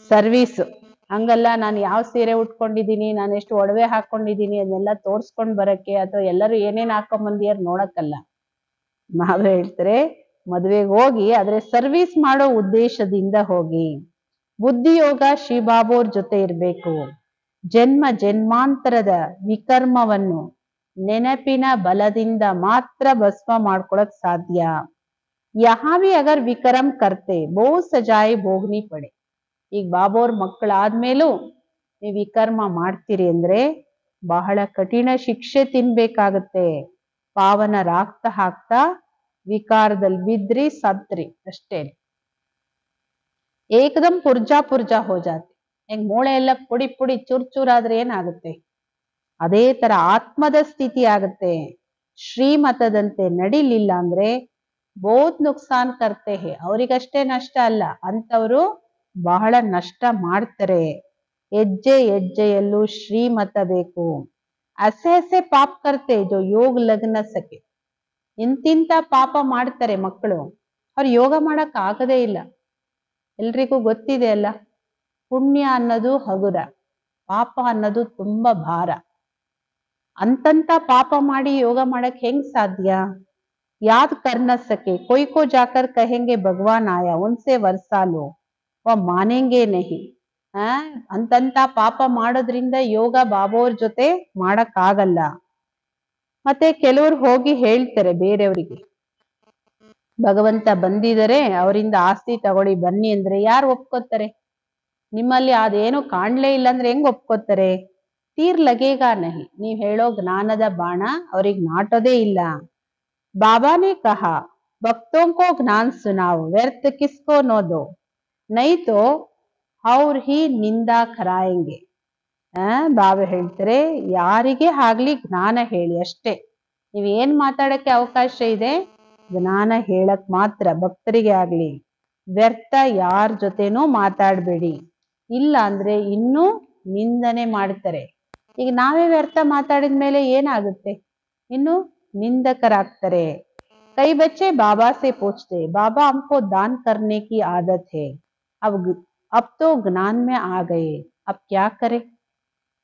ಸರ್ವೀಸ್. ಹಂಗಲ್ಲ ನಾನು ಯಾವ ಸೀರೆ ಉಟ್ಕೊಂಡಿದ್ದೀನಿ, ನಾನು ಎಷ್ಟು ಒಡವೆ ಹಾಕೊಂಡಿದ್ದೀನಿ ಅದನ್ನೆಲ್ಲ ತೋರ್ಸ್ಕೊಂಡ್ ಬರಕ್ಕೆ, ಅಥವಾ ಎಲ್ಲರೂ ಏನೇನ್ ಹಾಕೊಂಬಂದಿಯಾರ ನೋಡಕ್ಕಲ್ಲ. ನಾವ್ ಹೇಳ್ತಾರೆ, ಮದುವೆಗೆ ಹೋಗಿ ಆದ್ರೆ ಸರ್ವೀಸ್ ಮಾಡೋ ಉದ್ದೇಶದಿಂದ ಹೋಗಿ. ಬುದ್ಧಿ ಯೋಗ ಶ್ರೀಬಾಬೋರ್ ಜೊತೆ ಇರ್ಬೇಕು. ಜನ್ಮ ಜನ್ಮಾಂತರದ ವಿಕರ್ಮವನ್ನು ನೆನಪಿನ ಬಲದಿಂದ ಮಾತ್ರ ಭಸ್ಮ ಮಾಡ್ಕೊಳಕ್ ಸಾಧ್ಯ. ಯಹಾ ಭಿ ಅಗರ್ ವಿಕರ್ಮ ಕರ್ತೆ ಬಹು ಸಜಾಯಿ ಭೋಗ್ನಿ ಪಡೆ. ಈಗ ಬಾಬೋರ್ ಮಕ್ಕಳಾದ್ಮೇಲೂ ನೀವು ವಿಕರ್ಮ ಮಾಡ್ತೀರಿ ಅಂದ್ರೆ ಬಹಳ ಕಠಿಣ ಶಿಕ್ಷೆ ತಿನ್ಬೇಕಾಗತ್ತೆ. ಪಾವನ ರಾಗ್ತಾ ಹಾಕ್ತಾ ವಿಕಾರದಲ್ಲಿ ಬಿದ್ರಿ, ಸತ್ರಿ ಅಷ್ಟೇ. ಏಕದಮ್ ಪುರ್ಜಾ ಪುರ್ಜಾ ಹೋ ಜಾತಿ. ಹೆಂಗ್ ಮೂಳೆ ಎಲ್ಲ ಪುಡಿ ಪುಡಿ ಚೂರ್ ಚೂರ್ ಆದ್ರೆ ಏನಾಗುತ್ತೆ? ಅದೇ ತರ ಆತ್ಮದ ಸ್ಥಿತಿ ಆಗುತ್ತೆ. ಶ್ರೀಮತದಂತೆ ನಡಿಲಿಲ್ಲ ಅಂದ್ರೆ ಬಹುತ್ ನುಕ್ಸಾನ್ ಕರ್ತೆ ಹೇ. ಅವ್ರಿಗಷ್ಟೇ ನಷ್ಟ ಅಲ್ಲ, ಅಂತವರು ಬಹಳ ನಷ್ಟ ಮಾಡ್ತಾರೆ. ಹೆಜ್ಜೆ ಹೆಜ್ಜೆಯಲ್ಲೂ ಶ್ರೀಮತ ಬೇಕು. ಅಸೆ ಪಾಪ ಕರ್ತೆ ಜೋ ಯೋಗ ಲಗ್ನ ಸಕೆ. ಇಂತಿಂತ ಪಾಪ ಮಾಡ್ತಾರೆ ಮಕ್ಕಳು, ಅವ್ರು ಯೋಗ ಮಾಡಕ್ ಆಗದೇ ಇಲ್ಲ. ಎಲ್ರಿಗೂ ಗೊತ್ತಿದೆ ಅಲ್ಲ, ಪುಣ್ಯ ಅನ್ನೋದು ಹಗುರ, ಪಾಪ ಅನ್ನೋದು ತುಂಬಾ ಭಾರ. ಅಂತಂತ ಪಾಪ ಮಾಡಿ ಯೋಗ ಮಾಡಕ್ ಹೆಂಗ್ ಸಾಧ್ಯ? ಯಾದ್ ಕರ್ನ ಸಕೆ ಕೊಯ್ ಕೋ ಜಾಕರ್ ಕಹೆಂಗೆ ಭಗವಾನ್ ಆಯಾ ಉನ್ಸೆ ವರ್ಸಾಲು ವ ಮಾನೆಂಗೆ ನಹಿ. ಅಂತಂತ ಪಾಪ ಮಾಡೋದ್ರಿಂದ ಯೋಗ ಬಾಬೋರ್ ಜೊತೆ ಮಾಡಕ್ ಆಗಲ್ಲ. ಮತ್ತೆ ಕೆಲವ್ರು ಹೋಗಿ ಹೇಳ್ತಾರೆ ಬೇರೆಯವರಿಗೆ, ಭಗವಂತ ಬಂದಿದರೆ ಅವರಿಂದ ಆಸ್ತಿ ತಗೊಳ್ಳಿ ಬನ್ನಿ ಅಂದ್ರೆ ಯಾರು ಒಪ್ಕೋತಾರೆ? ನಿಮ್ಮಲ್ಲಿ ಅದೇನು ಕಾಣ್ಲೇ ಇಲ್ಲ ಅಂದ್ರೆ ಹೆಂಗ್ ಒಪ್ಕೋತಾರೆ? ತೀರ್ ಲಗೇಗಾ ನಹಿ. ನೀವ್ ಹೇಳೋ ಜ್ಞಾನದ ಬಾಣ ಅವ್ರಿಗೆ ನಾಟೋದೇ ಇಲ್ಲ. ಬಾಬಾನೇ ಕಹಾ ಭಕ್ತೋಂ ಕೋ ಜ್ಞಾನ್ ಸುನಾವ್ ವ್ಯರ್ಥ ಕಿಸ್ಕೋ ನೋ ದೋ ನೈ ತೋ ಅವ್ರ ಹಿ ನಿಂದಾ ಖರಾಯಂಗೆ. ಬಾಬಾ ಹೇಳ್ತಾರೆ, ಯಾರಿಗೆ ಆಗ್ಲಿ ಜ್ಞಾನ ಹೇಳಿ ಅಷ್ಟೇ. ನೀವ್ ಏನ್ ಮಾತಾಡಕ್ಕೆ ಅವಕಾಶ ಇದೆ? ಜ್ಞಾನ ಹೇಳಕ್ ಮಾತ್ರ, ಭಕ್ತರಿಗೆ ಆಗ್ಲಿ. ವ್ಯರ್ಥ ಯಾರ ಜೊತೆನೂ ಮಾತಾಡ್ಬೇಡಿ, ಇಲ್ಲ ಅಂದ್ರೆ ಇನ್ನೂ ನಿಂದನೆ ಮಾಡ್ತಾರೆ. ಈಗ ನಾವೇ ವ್ಯರ್ಥ ಮಾತಾಡಿದ್ಮೇಲೆ ಏನಾಗುತ್ತೆ? ಇನ್ನು ನಿಂದಕರಾಗ್ತಾರೆ. ಕೈ ಬಚ್ಚೆ ಬಾಬಾ ಸೆ ಪೂछते ಬಾಬಾ हमको दान करने की आदत है, अब तो ज्ञान में आ गए, अब क्या करे.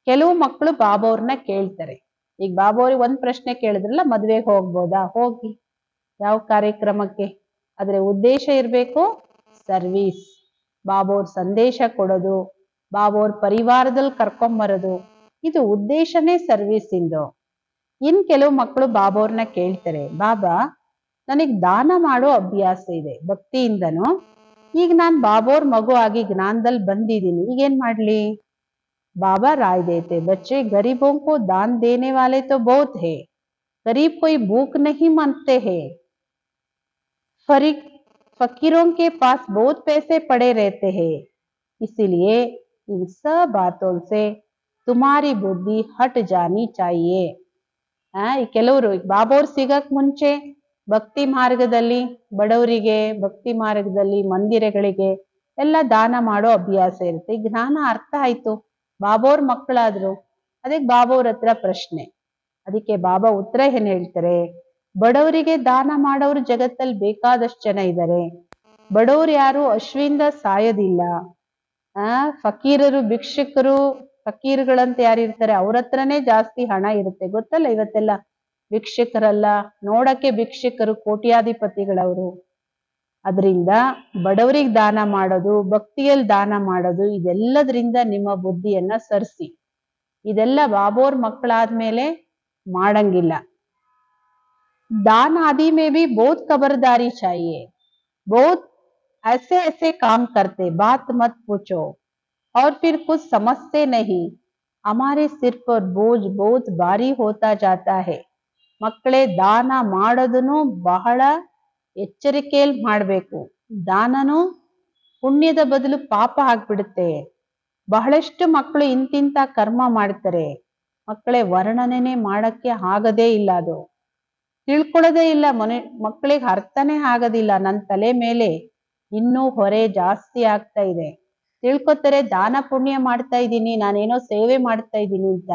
ಕೆಲವು ಮಕ್ಕಳು ಬಾಬೋರ್ನ ಕೇಳ್ತಾರೆ. ಈಗ ಬಾಬೋರಿಗೆ ಒಂದ್ ಪ್ರಶ್ನೆ ಕೇಳಿದ್ರಲ್ಲ, ಮದ್ವೆಗೆ ಹೋಗ್ಬೋದಾ? ಹೋಗಿ. ಯಾವ ಕಾರ್ಯಕ್ರಮಕ್ಕೆ? ಆದ್ರೆ ಉದ್ದೇಶ ಇರ್ಬೇಕು ಸರ್ವೀಸ್. ಬಾಬೋರ್ ಸಂದೇಶ ಕೊಡೋದು, ಬಾಬೋರ್ ಪರಿವಾರದಲ್ಲಿ ಕರ್ಕೊಂಬರೋದು, ಇದು ಉದ್ದೇಶನೇ ಸರ್ವೀಸ್ ಇಂದು. ಇನ್ ಕೆಲವು ಮಕ್ಕಳು ಬಾಬೋರ್ನ ಕೇಳ್ತಾರೆ, ಬಾಬಾ ನನಗ್ ದಾನ ಮಾಡೋ ಅಭ್ಯಾಸ ಇದೆ ಭಕ್ತಿಯಿಂದನು, ಈಗ ನಾನ್ ಬಾಬೋರ್ ಮಗು ಆಗಿ ಜ್ಞಾನದಲ್ಲಿ ಬಂದಿದ್ದೀನಿ, ಈಗೇನ್ ಮಾಡ್ಲಿ? बाबा राय देते बच्चे गरीबों को दान देने वाले तो बहुत है, गरीब कोई भूख नहीं मानते हैं, फकीरों के पास बहुत पैसे पड़े रहते हैं, इसीलिए इन सब बातों से तुम्हारी बुद्धि हट जानी चाहिए. ಕೆಲವರು ಬಾಬೋರ್ ಸಿಗಕ್ ಮುಂಚೆ ಭಕ್ತಿ ಮಾರ್ಗದಲ್ಲಿ ಬಡವರಿಗೆ, ಭಕ್ತಿ ಮಾರ್ಗದಲ್ಲಿ ಮಂದಿರಗಳಿಗೆ ಎಲ್ಲ ದಾನ ಮಾಡೋ ಅಭ್ಯಾಸ ಇರುತ್ತೆ. ಈ ಜ್ಞಾನ ಅರ್ಥ ಆಯ್ತು, ಬಾಬೋರ್ ಮಕ್ಕಳಾದ್ರು. ಅದಕ್ಕೆ ಬಾಬೋರ್ ಹತ್ರ ಪ್ರಶ್ನೆ. ಅದಕ್ಕೆ ಬಾಬಾ ಉತ್ತರ ಏನ್ ಹೇಳ್ತಾರೆ, ಬಡವರಿಗೆ ದಾನ ಮಾಡೋರು ಜಗತ್ತಲ್ಲಿ ಬೇಕಾದಷ್ಟು ಜನ ಇದ್ದಾರೆ. ಬಡವರು ಯಾರು ಹಶ್ವಿಂದ ಸಾಯೋದಿಲ್ಲ. ಫಕೀರರು, ಭಿಕ್ಷುಕರು, ಫಕೀರ್ಗಳಂತ ಯಾರಿರ್ತಾರೆ ಅವ್ರ ಹತ್ರನೇ ಜಾಸ್ತಿ ಹಣ ಇರುತ್ತೆ. ಗೊತ್ತಲ್ಲ, ಇವತ್ತೆಲ್ಲ ಭಿಕ್ಷುಕರಲ್ಲ, ನೋಡಕ್ಕೆ ಭಿಕ್ಷುಕರು, ಕೋಟ್ಯಾಧಿಪತಿಗಳವರು. ಅದರಿಂದ ಬಡವರಿಗೆ ದಾನ ಮಾಡೋದು, ಭಕ್ತಿಯಲ್ಲಿ ದಾನ ಮಾಡೋದು, ಇದೆಲ್ಲದರಿಂದ ನಿಮ್ಮ ಬುದ್ಧಿಯನ್ನ ಸರಿಸಿ. ಇದೆಲ್ಲ ಬಾಬೋರ್ ಮಕ್ಕಳಾದ್ಮೇಲೆ ಮಾಡಂಗಿಲ್ಲ. दान आदि में भी बहुत खबरदारी चाहिए, बहुत ऐसे ऐसे काम करते, बात मत पूछो और फिर कुछ समझते नहीं, हमारे सिर पर बोझ बहुत भारी होता जाता है. ಮಕ್ಕಳೇ, ದಾನ ಮಾಡೋದನ್ನು ಬಹಳ ಎಚ್ಚರಿಕೆಯಲ್ಲಿ ಮಾಡಬೇಕು. ದಾನನು ಪುಣ್ಯದ ಬದಲು ಪಾಪ ಆಗ್ಬಿಡುತ್ತೆ. ಬಹಳಷ್ಟು ಮಕ್ಕಳು ಇಂತಿಂತ ಕರ್ಮ ಮಾಡ್ತಾರೆ. ಮಕ್ಕಳೇ, ವರ್ಣನೆ ಮಾಡಕ್ಕೆ ಆಗದೇ ಇಲ್ಲ, ಅದು ತಿಳ್ಕೊಳ್ಳೋದೇ ಇಲ್ಲ. ಮಕ್ಕಳಿಗೆ ಅರ್ಥನೇ ಆಗೋದಿಲ್ಲ. ನನ್ನ ತಲೆ ಮೇಲೆ ಇನ್ನೂ ಹೊರೆ ಜಾಸ್ತಿ ಆಗ್ತಾ ಇದೆ. ತಿಳ್ಕೊತಾರೆ ದಾನ ಪುಣ್ಯ ಮಾಡ್ತಾ ಇದ್ದೀನಿ, ನಾನೇನೋ ಸೇವೆ ಮಾಡ್ತಾ ಇದ್ದೀನಿ ಅಂತ.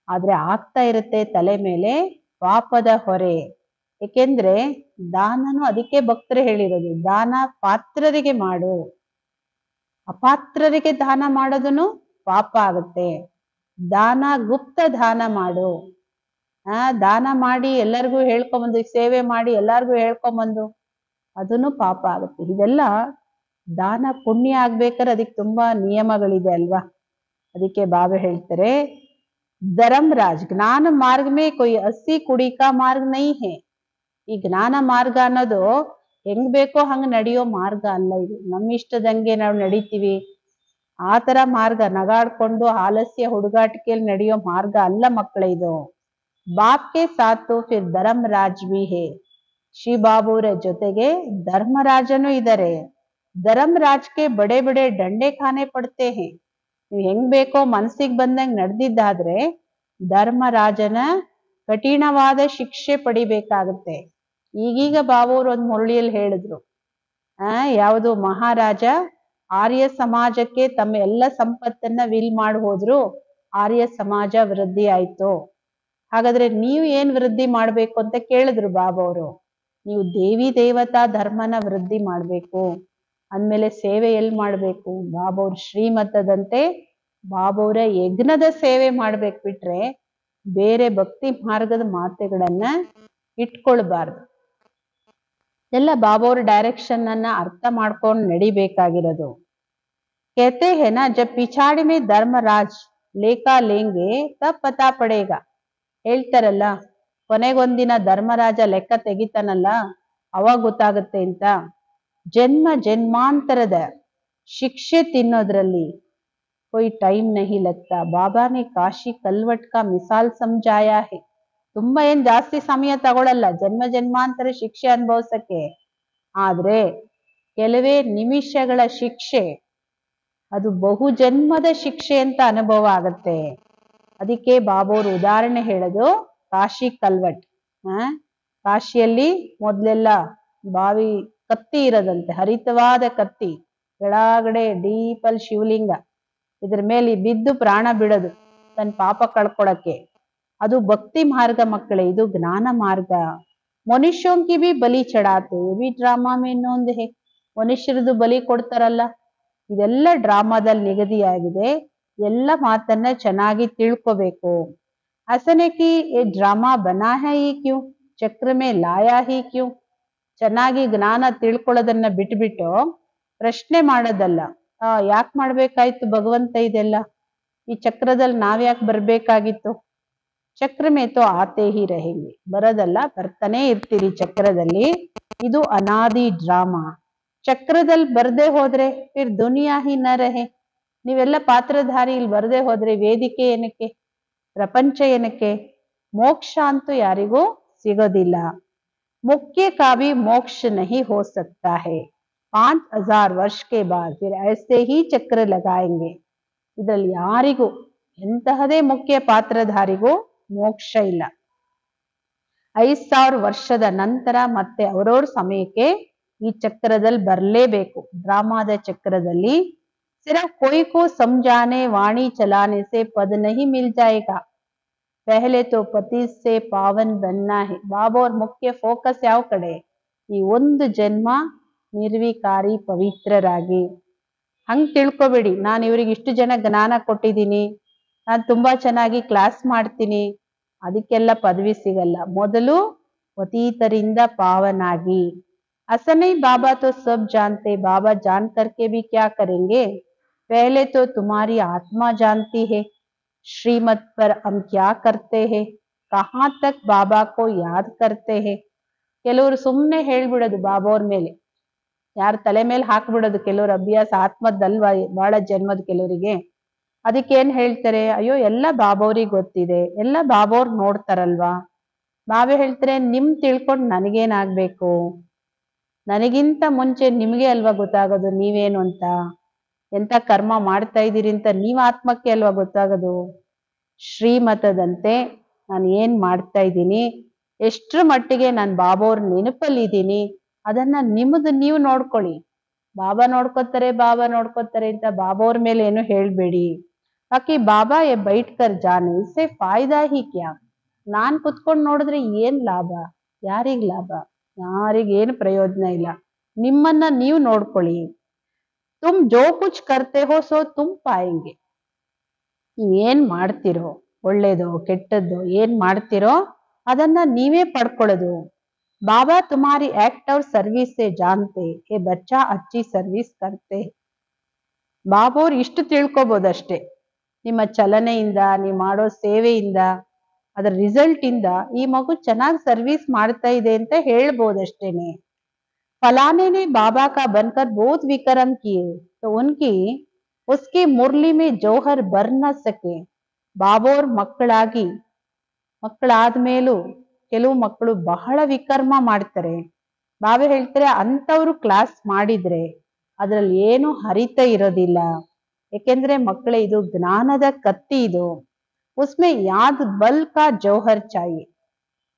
ಆದ್ರೆ ಆಗ್ತಾ ಇರುತ್ತೆ ತಲೆ ಮೇಲೆ ಪಾಪದ ಹೊರೆ. ಏಕೆಂದ್ರೆ ದಾನನು ಅದಕ್ಕೆ ಭಕ್ತರು ಹೇಳಿರೋದು, ದಾನ ಪಾತ್ರರಿಗೆ ಮಾಡು, ಅಪಾತ್ರರಿಗೆ ದಾನ ಮಾಡೋದನ್ನು ಪಾಪ ಆಗುತ್ತೆ. ದಾನ ಗುಪ್ತ ದಾನ ಮಾಡು. ದಾನ ಮಾಡಿ ಎಲ್ಲರಿಗೂ ಹೇಳ್ಕೊಂಬಂದು, ಸೇವೆ ಮಾಡಿ ಎಲ್ಲರಿಗೂ ಹೇಳ್ಕೊಂಬಂದು, ಅದನ್ನು ಪಾಪ ಆಗುತ್ತೆ. ಇದೆಲ್ಲ ದಾನ ಪುಣ್ಯ ಆಗ್ಬೇಕಾದ್ರೆ ಅದಕ್ಕೆ ತುಂಬಾ ನಿಯಮಗಳಿದೆ ಅಲ್ವಾ. ಅದಕ್ಕೆ ಬಾಬಾ ಹೇಳ್ತಾರೆ, ಧರ್ಮರಾಜ್ ಜ್ಞಾನ ಮಾರ್ಗ ಮೇ ಕೊಯ್ ಹಸಿ ಕುಡಿಕಾ ಮಾರ್ಗ ನೈ ಹೇ. ಈ ಜ್ಞಾನ ಮಾರ್ಗ ಅನ್ನೋದು ಹೆಂಗ್ ಬೇಕೋ ಹಂಗ ನಡೆಯೋ ಮಾರ್ಗ ಅಲ್ಲ. ಇದು ನಮ್ಮಿಷ್ಟದಂಗೆ ನಾವು ನಡಿತೀವಿ ಆ ತರ ಮಾರ್ಗ, ನಗಾಡ್ಕೊಂಡು ಆಲಸ್ಯ ಹುಡುಗಾಟಿಕೆಯಲ್ಲಿ ನಡೆಯೋ ಮಾರ್ಗ ಅಲ್ಲ ಮಕ್ಕಳ ಇದು. ಬಾಪ್ ಕೆ ಸಾಥ್ ಫಿರ್ ಧರ್ಮರಾಜ್ ಭಿ ಹೇ. ಶ್ರೀ ಬಾಬುರ ಜೊತೆಗೆ ಧರ್ಮರಾಜನು ಇದ್ದಾರೆ. ಧರ್ಮರಾಜ್ಗೆ ಬಡೆ ಬಡೆ ದಂಡೆ ಖಾನೆ ಪಡ್ತೆ ಹೇ. ನೀವು ಹೆಂಗ್ ಬೇಕೋ ಮನಸ್ಸಿಗೆ ಬಂದಂಗ್ ನಡೆದಿದ್ದಾದ್ರೆ ಧರ್ಮರಾಜನ ಕಠಿಣವಾದ ಶಿಕ್ಷೆ ಪಡಿಬೇಕಾಗುತ್ತೆ. ಈಗೀಗ ಬಾಬುರು ಒಂದು ಮುರಳಿಯಲ್ಲಿ ಹೇಳಿದ್ರು, ಯಾವುದು ಮಹಾರಾಜ ಆರ್ಯ ಸಮಾಜಕ್ಕೆ ತಮ್ಮ ಎಲ್ಲ ಸಂಪತ್ತನ್ನ ವಿಲ್ ಮಾಡಿ ಹೋದ್ರು, ಆರ್ಯ ಸಮಾಜ ವೃದ್ಧಿ ಆಯ್ತು. ಹಾಗಾದ್ರೆ ನೀವು ಏನ್ ವೃದ್ಧಿ ಮಾಡ್ಬೇಕು ಅಂತ ಕೇಳಿದ್ರು ಬಾಬಾ ಅವರು. ನೀವು ದೇವಿ ದೇವತಾ ಧರ್ಮನ ವೃದ್ಧಿ ಮಾಡ್ಬೇಕು. ಅಂದ್ಮೇಲೆ ಸೇವೆ ಎಲ್ಲಿ ಮಾಡ್ಬೇಕು? ಬಾಬಾವ್ರ ಶ್ರೀಮತದಂತೆ ಬಾಬಾವ್ರ ಯಜ್ಞದ ಸೇವೆ ಮಾಡ್ಬೇಕು, ಬಿಟ್ರೆ ಬೇರೆ ಭಕ್ತಿ ಮಾರ್ಗದ ಮಾತುಗಳನ್ನ ಇಟ್ಕೊಳ್ಬಾರ್ದು. ಎಲ್ಲ ಬಾಬಾವ್ರ ಡೈರೆಕ್ಷನ್ ಅನ್ನ ಅರ್ಥ ಮಾಡ್ಕೊಂಡು ನಡಿಬೇಕಾಗಿರೋದು. कहते हैं ना, जब पिछाड़ी में धर्मराज लेखा लेंगे तब पता पड़ेगा. ಹೇಳ್ತಾರಲ್ಲ, ಕೊನೆಗೊಂದಿನ ಧರ್ಮರಾಜ ಲೆಕ್ಕ ತೆಗಿತಾನಲ್ಲ ಅವಾಗ ಗೊತ್ತಾಗುತ್ತೆ ಅಂತ. ಜನ್ಮ ಜನ್ಮಾಂತರದ ಶಿಕ್ಷೆ ತಿನ್ನೋದ್ರಲ್ಲಿ कोई टाइम नहीं लगता. बाबा ने काशी कलवट का मिसाल समझाया है. ತುಂಬಾ ಏನ್ ಜಾಸ್ತಿ ಸಮಯ ತಗೊಳಲ್ಲ ಜನ್ಮ ಜನ್ಮಾಂತರ ಶಿಕ್ಷೆ ಅನುಭವಿಸಕ್ಕೆ. ಆದ್ರೆ ಕೆಲವೇ ನಿಮಿಷಗಳ ಶಿಕ್ಷೆ ಅದು ಬಹು ಜನ್ಮದ ಶಿಕ್ಷೆ ಅಂತ ಅನುಭವ ಆಗತ್ತೆ. ಅದಕ್ಕೆ ಬಾಬೋರು ಉದಾಹರಣೆ ಹೇಳೋದು ಕಾಶಿ ಕಲ್ವಟ್. ಕಾಶಿಯಲ್ಲಿ ಮೊದ್ಲೆಲ್ಲ ಬಾವಿ ಕತ್ತಿ ಇರೋದಂತೆ, ಹರಿತವಾದ ಕತ್ತಿ, ಕೆಳಗಡೆ ಡೀಪಲ್ ಶಿವಲಿಂಗ, ಇದ್ರ ಮೇಲೆ ಬಿದ್ದು ಪ್ರಾಣ ಬಿಡೋದು ತನ್ನ ಪಾಪ ಕಳ್ಕೊಳಕ್ಕೆ. ಅದು ಭಕ್ತಿ ಮಾರ್ಗ ಮಕ್ಕಳೇ, ಇದು ಜ್ಞಾನ ಮಾರ್ಗ. ಮನುಷ್ಯೋಂಕಿ ಬಿ ಬಲಿ ಚಡಾತೆ ಬಿ ಡ್ರಾಮಾ ಮೇ ನೋಂದ್ ಹೇ. ಮನುಷ್ಯರದು ಬಲಿ ಕೊಡ್ತಾರಲ್ಲ, ಇದೆಲ್ಲ ಡ್ರಾಮಾದಲ್ಲಿ ನಿಗದಿಯಾಗಿದೆ. ಎಲ್ಲ ಮಾತನ್ನ ಚೆನ್ನಾಗಿ ತಿಳ್ಕೋಬೇಕು. ಹಸನೆ ಕಿ ಏ ಡ್ರಾಮಾ ಬನಾ ಹೈ ಕ್ಯೂ, ಚಕ್ರ ಮೇ ಲಾಯಾ ಹಿ ಕ್ಯೂ. ಚೆನ್ನಾಗಿ ಜ್ಞಾನ ತಿಳ್ಕೊಳ್ಳೋದನ್ನ ಬಿಟ್ಬಿಟ್ಟು ಪ್ರಶ್ನೆ ಮಾಡೋದಲ್ಲ, ಯಾಕೆ ಮಾಡ್ಬೇಕಾಯ್ತು ಭಗವಂತ ಇದೆಲ್ಲ, ಈ ಚಕ್ರದಲ್ಲಿ ನಾವ್ಯಾಕೆ ಬರ್ಬೇಕಾಗಿತ್ತು? ಚಕ್ರ ಮೇ ತೋ ಆತೆ ಹಿ रहेंगे. ಬರೋದಲ್ಲ, ಬರ್ತಾನೆ ಇರ್ತೀರಿ ಚಕ್ರದಲ್ಲಿ. ಇದು ಅನಾದಿ ಡ್ರಾಮಾ. ಚಕ್ರದಲ್ಲಿ ಬರ್ದೇ ಹೋದ್ರೆ ಫಿರ್ ದುನಿಯಾ ಹಿ ನ ರಹೆ. ನೀವೆಲ್ಲ ಪಾತ್ರಧಾರಿ ಇಲ್ಲಿ ಬರ್ದೇ ಹೋದ್ರೆ ವೇದಿಕೆ ಏನಕ್ಕೆ, ಪ್ರಪಂಚ ಏನಕ್ಕೆ? ಮೋಕ್ಷ ಅಂತೂ ಯಾರಿಗೂ ಸಿಗೋದಿಲ್ಲ. ಮುಖ್ಯ ಕಾವಿ ಮೋಕ್ಷ ನಹಿ ಹೋ ಸಕ್ತಾ ಹೇ. 5000 ವರ್ಷ ಕೆ ಬಾದ್ ಫಿರ್ ಐಸೆ ಹಿ ಚಕ್ರ ಲಗಾಯೆಂಗೆ. ಇದ್ರಲ್ಲಿ ಯಾರಿಗೂ, ಎಂತಹದೇ ಮುಖ್ಯ ಪಾತ್ರಧಾರಿಗೂ ಮೋಕ್ಷ ಇಲ್ಲ. 5000 ವರ್ಷದ ನಂತರ ಮತ್ತೆ ಅವರವ್ರ ಸಮಯಕ್ಕೆ ಈ ಚಕ್ರದಲ್ಲಿ ಬರಲೇಬೇಕು, ಡ್ರಾಮಾದ ಚಕ್ರದಲ್ಲಿ. सिर्फ कोई को समझाने वाणी चलाने से पद नहीं मिल जाएगा, पहले तो पति से पावन बनना है. ಬಾಬಾ ಅವ್ರ ಮುಖ್ಯ ಫೋಕಸ್ ಯಾವ ಕಡೆ? ಈ ಒಂದು ಜನ್ಮ ನಿರ್ವಿಕಾರಿ ಪವಿತ್ರರಾಗಿ. ಹಂಗ್ ತಿಳ್ಕೊಬೇಡಿ, ನಾನು ಇವ್ರಿಗೆ ಇಷ್ಟು ಜನ ಜ್ಞಾನ ಕೊಟ್ಟಿದ್ದೀನಿ, ನಾನು ತುಂಬಾ ಚೆನ್ನಾಗಿ ಕ್ಲಾಸ್ ಮಾಡ್ತೀನಿ, ಅದಕ್ಕೆಲ್ಲ ಪದವಿ ಸಿಗಲ್ಲ. ಮೊದಲು ಪತೀತರಿಂದ ಪಾವನಾಗಿ. असली बाबा तो सब जानते, बाबा जान करके भी क्या करेंगे? पहले तो तुम्हारी आत्मा जानती है श्रीमत पर हम क्या करते हैं, कहाँ तक बाबा को याद करते हैं. ಕೆಲವರು ಸುಮ್ಮನೆ ಹೇಳ್ಬಿಡೋದು ಬಾಬಾ ಅವ್ರ ಮೇಲೆ, ಯಾರ ತಲೆ ಮೇಲೆ ಹಾಕ್ಬಿಡೋದು. ಕೆಲವ್ರ ಅಭ್ಯಾಸ ಆತ್ಮದಲ್ವಾ ಬಹಳ ಜನ್ಮದ ಕೆಲವರಿಗೆ. ಅದಕ್ಕೆ ಏನ್ ಹೇಳ್ತಾರೆ, ಅಯ್ಯೋ ಎಲ್ಲ ಬಾಬಾ ಅವ್ರಿಗೆ ಗೊತ್ತಿದೆ, ಎಲ್ಲ ಬಾಬಾ ಅವ್ರು ನೋಡ್ತಾರಲ್ವಾ. ಬಾಬಾ ಹೇಳ್ತಾರೆ, ನಿಮ್ ತಿಳ್ಕೊಂಡು ನನಗೇನಾಗ್ಬೇಕು, ನನಗಿಂತ ಮುಂಚೆ ನಿಮ್ಗೆ ಅಲ್ವಾ ಗೊತ್ತಾಗೋದು ನೀವೇನು ಅಂತ, ಎಂತ ಕರ್ಮ ಮಾಡ್ತಾ ಇದ್ದೀರಿ ಅಂತ ನೀವ್ ಆತ್ಮಕ್ಕೆ ಅಲ್ವಾ ಗೊತ್ತಾಗೋದು. ಶ್ರೀಮತದಂತೆ ನಾನು ಏನ್ ಮಾಡ್ತಾ ಇದ್ದೀನಿ, ಎಷ್ಟ್ರ ಮಟ್ಟಿಗೆ ನಾನು ಬಾಬಾ ಅವ್ರ ನೆನಪಲ್ಲಿದ್ದೀನಿ, ಅದನ್ನ ನಿಮ್ಮದು ನೀವು ನೋಡ್ಕೊಳ್ಳಿ. ಬಾಬಾ ನೋಡ್ಕೋತಾರೆ ಅಂತ ಬಾಬಾ ಅವ್ರ ಮೇಲೆ ಏನು ಹೇಳ್ಬೇಡಿ. ಬಾಕಿ ಬಾಬಾ ಎ ಬೈಟ್ ಕರ್ ಜಾನೆ ಇಸ್ಸೆ ಫಾಯ್ದಾ ಹಿ ಕ್ಯಾ. ನಾನ್ ಕುತ್ಕೊಂಡು ನೋಡಿದ್ರೆ ಏನ್ ಲಾಭ, ಯಾರಿಗ್ ಲಾಭ, ಯಾರಿಗೇನು ಪ್ರಯೋಜನ ಇಲ್ಲ. ನಿಮ್ಮನ್ನ ನೀವು ನೋಡ್ಕೊಳ್ಳಿ. ತುಮ್ ಜೋ ಕುಚ್ ಕರ್ತೆ ಹೋ ಸೋ ತುಮ್ ಪಾಯೆಂಗೆ. ನೀವೇನ್ ಮಾಡ್ತಿರೋ, ಒಳ್ಳೇದೋ ಕೆಟ್ಟದ್ದೋ ಏನ್ ಮಾಡ್ತಿರೋ ಅದನ್ನ ನೀವೇ ಪಡ್ಕೊಳ್ಳೋದು. ಬಾಬಾ ತುಮಾರಿ ಆಕ್ಟ್ ಅವ್ರ ಸರ್ವಿಸ್ ಸೆ ಜಾನ್ತೆ ಏ ಬಚ್ಚಾ ಅಚ್ಚಿ ಸರ್ವಿಸ್ ಕರ್ತೆ. ಬಾಬಾ ಅವ್ರು ಇಷ್ಟು ತಿಳ್ಕೊಬೋದಷ್ಟೇ, ನಿಮ್ಮ ಚಲನೆಯಿಂದ, ನೀವು ಮಾಡೋ ಸೇವೆಯಿಂದ, ಅದರ ರಿಸಲ್ಟ್ ಇಂದ ಈ ಮಗು ಚೆನ್ನಾಗಿ ಸರ್ವಿಸ್ ಮಾಡ್ತಾ ಇದೆ ಅಂತ ಹೇಳ್ಬೋದಷ್ಟೇನೆ. फलाने ने बाबा का बनकर बहुत विक्रम किए तो उनकी उसकी मुरली में जौहर भर न सके. ಬಾಬಾ ಅವ್ರ ಮಕ್ಕಳಾದ್ಮೇಲೂ ಕೆಲವು ಮಕ್ಕಳು ಬಹಳ ವಿಕರ್ಮ ಮಾಡ್ತಾರೆ. ಬಾಬಾ ಹೇಳ್ತಾರೆ, ಅಂತವ್ರು ಕ್ಲಾಸ್ ಮಾಡಿದ್ರೆ ಅದ್ರಲ್ಲಿ ಏನು ಹರಿತ ಇರೋದಿಲ್ಲ. ಯಾಕೆಂದ್ರೆ ಮಕ್ಕಳೇ, ಇದು ಜ್ಞಾನದ ಕತ್ತಿ. ಇದು ಉಸ್ಮೆ ಯಾದ್ ಬಲ್ ಕಾ ಜೌಹರ್ ಚಾಯಿ.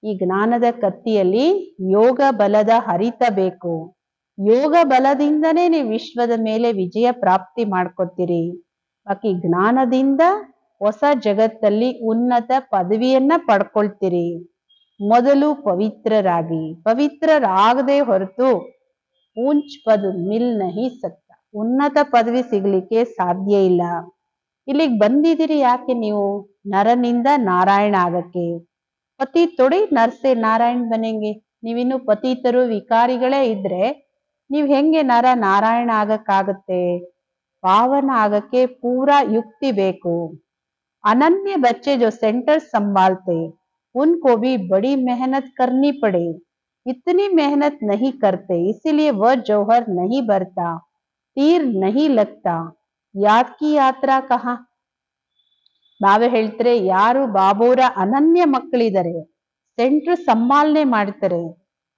ಈ ಜ್ಞಾನದ ಕತ್ತಿಯಲ್ಲಿ ಯೋಗ ಬಲದ ಹರಿತ ಬೇಕು. ಯೋಗ ಬಲದಿಂದನೇ ನೀವು ವಿಶ್ವದ ಮೇಲೆ ವಿಜಯ ಪ್ರಾಪ್ತಿ ಮಾಡ್ಕೊತೀರಿ. ಬಾಕಿ ಜ್ಞಾನದಿಂದ ಹೊಸ ಜಗತ್ತಲ್ಲಿ ಉನ್ನತ ಪದವಿಯನ್ನ ಪಡ್ಕೊಳ್ತೀರಿ. ಮೊದಲು ಪವಿತ್ರರಾಗದೆ ಹೊರತು ಊಂಚ್ ಪದ ಮಿಲ್ ನಹಿ ಸಕ್ತ. ಉನ್ನತ ಪದವಿ ಸಿಗ್ಲಿಕ್ಕೆ ಸಾಧ್ಯ ಇಲ್ಲ. ಇಲ್ಲಿಗೆ ಬಂದಿದ್ದೀರಿ ಯಾಕೆ ನೀವು? ನರನಿಂದ ನಾರಾಯಣ ಆಗಕ್ಕೆ. ಪತಿ ತೊಡಿ ನರ್ಸೆ ನಾರಾಯಣ್ ಬನೆಂಗೆ. ನೀವಿನ್ನು ಪತಿತರು ವಿಕಾರಿಗಳೇ ಇದ್ರೆ ನೀವ್ ಹೆಂಗೆ ನರ ನಾರಾಯಣ ಆಗಕ್ಕಾಗತ್ತೆ? ಪಾವನ ಆಗಕ್ಕೆ ಪೂರಾ ಯುಕ್ತಿ ಬೇಕು. अनन्य बच्चे जो सेंटर संभालते उनको भी बड़ी मेहनत करनी पड़े. इतनी मेहनत नहीं करते, इसीलिए वह जौहर नहीं भरता, तीर नहीं लगता. याद की यात्रा कहाँ? ಬಾಬಾ ಹೇಳ್ತಾರೆ, ಯಾರು ಬಾಬೋರ ಅನನ್ಯ ಮಕ್ಕಳಿದ್ದಾರೆ, ಸೆಂಟ್ರ್ ಸಂಭಾಲನೆ ಮಾಡ್ತಾರೆ,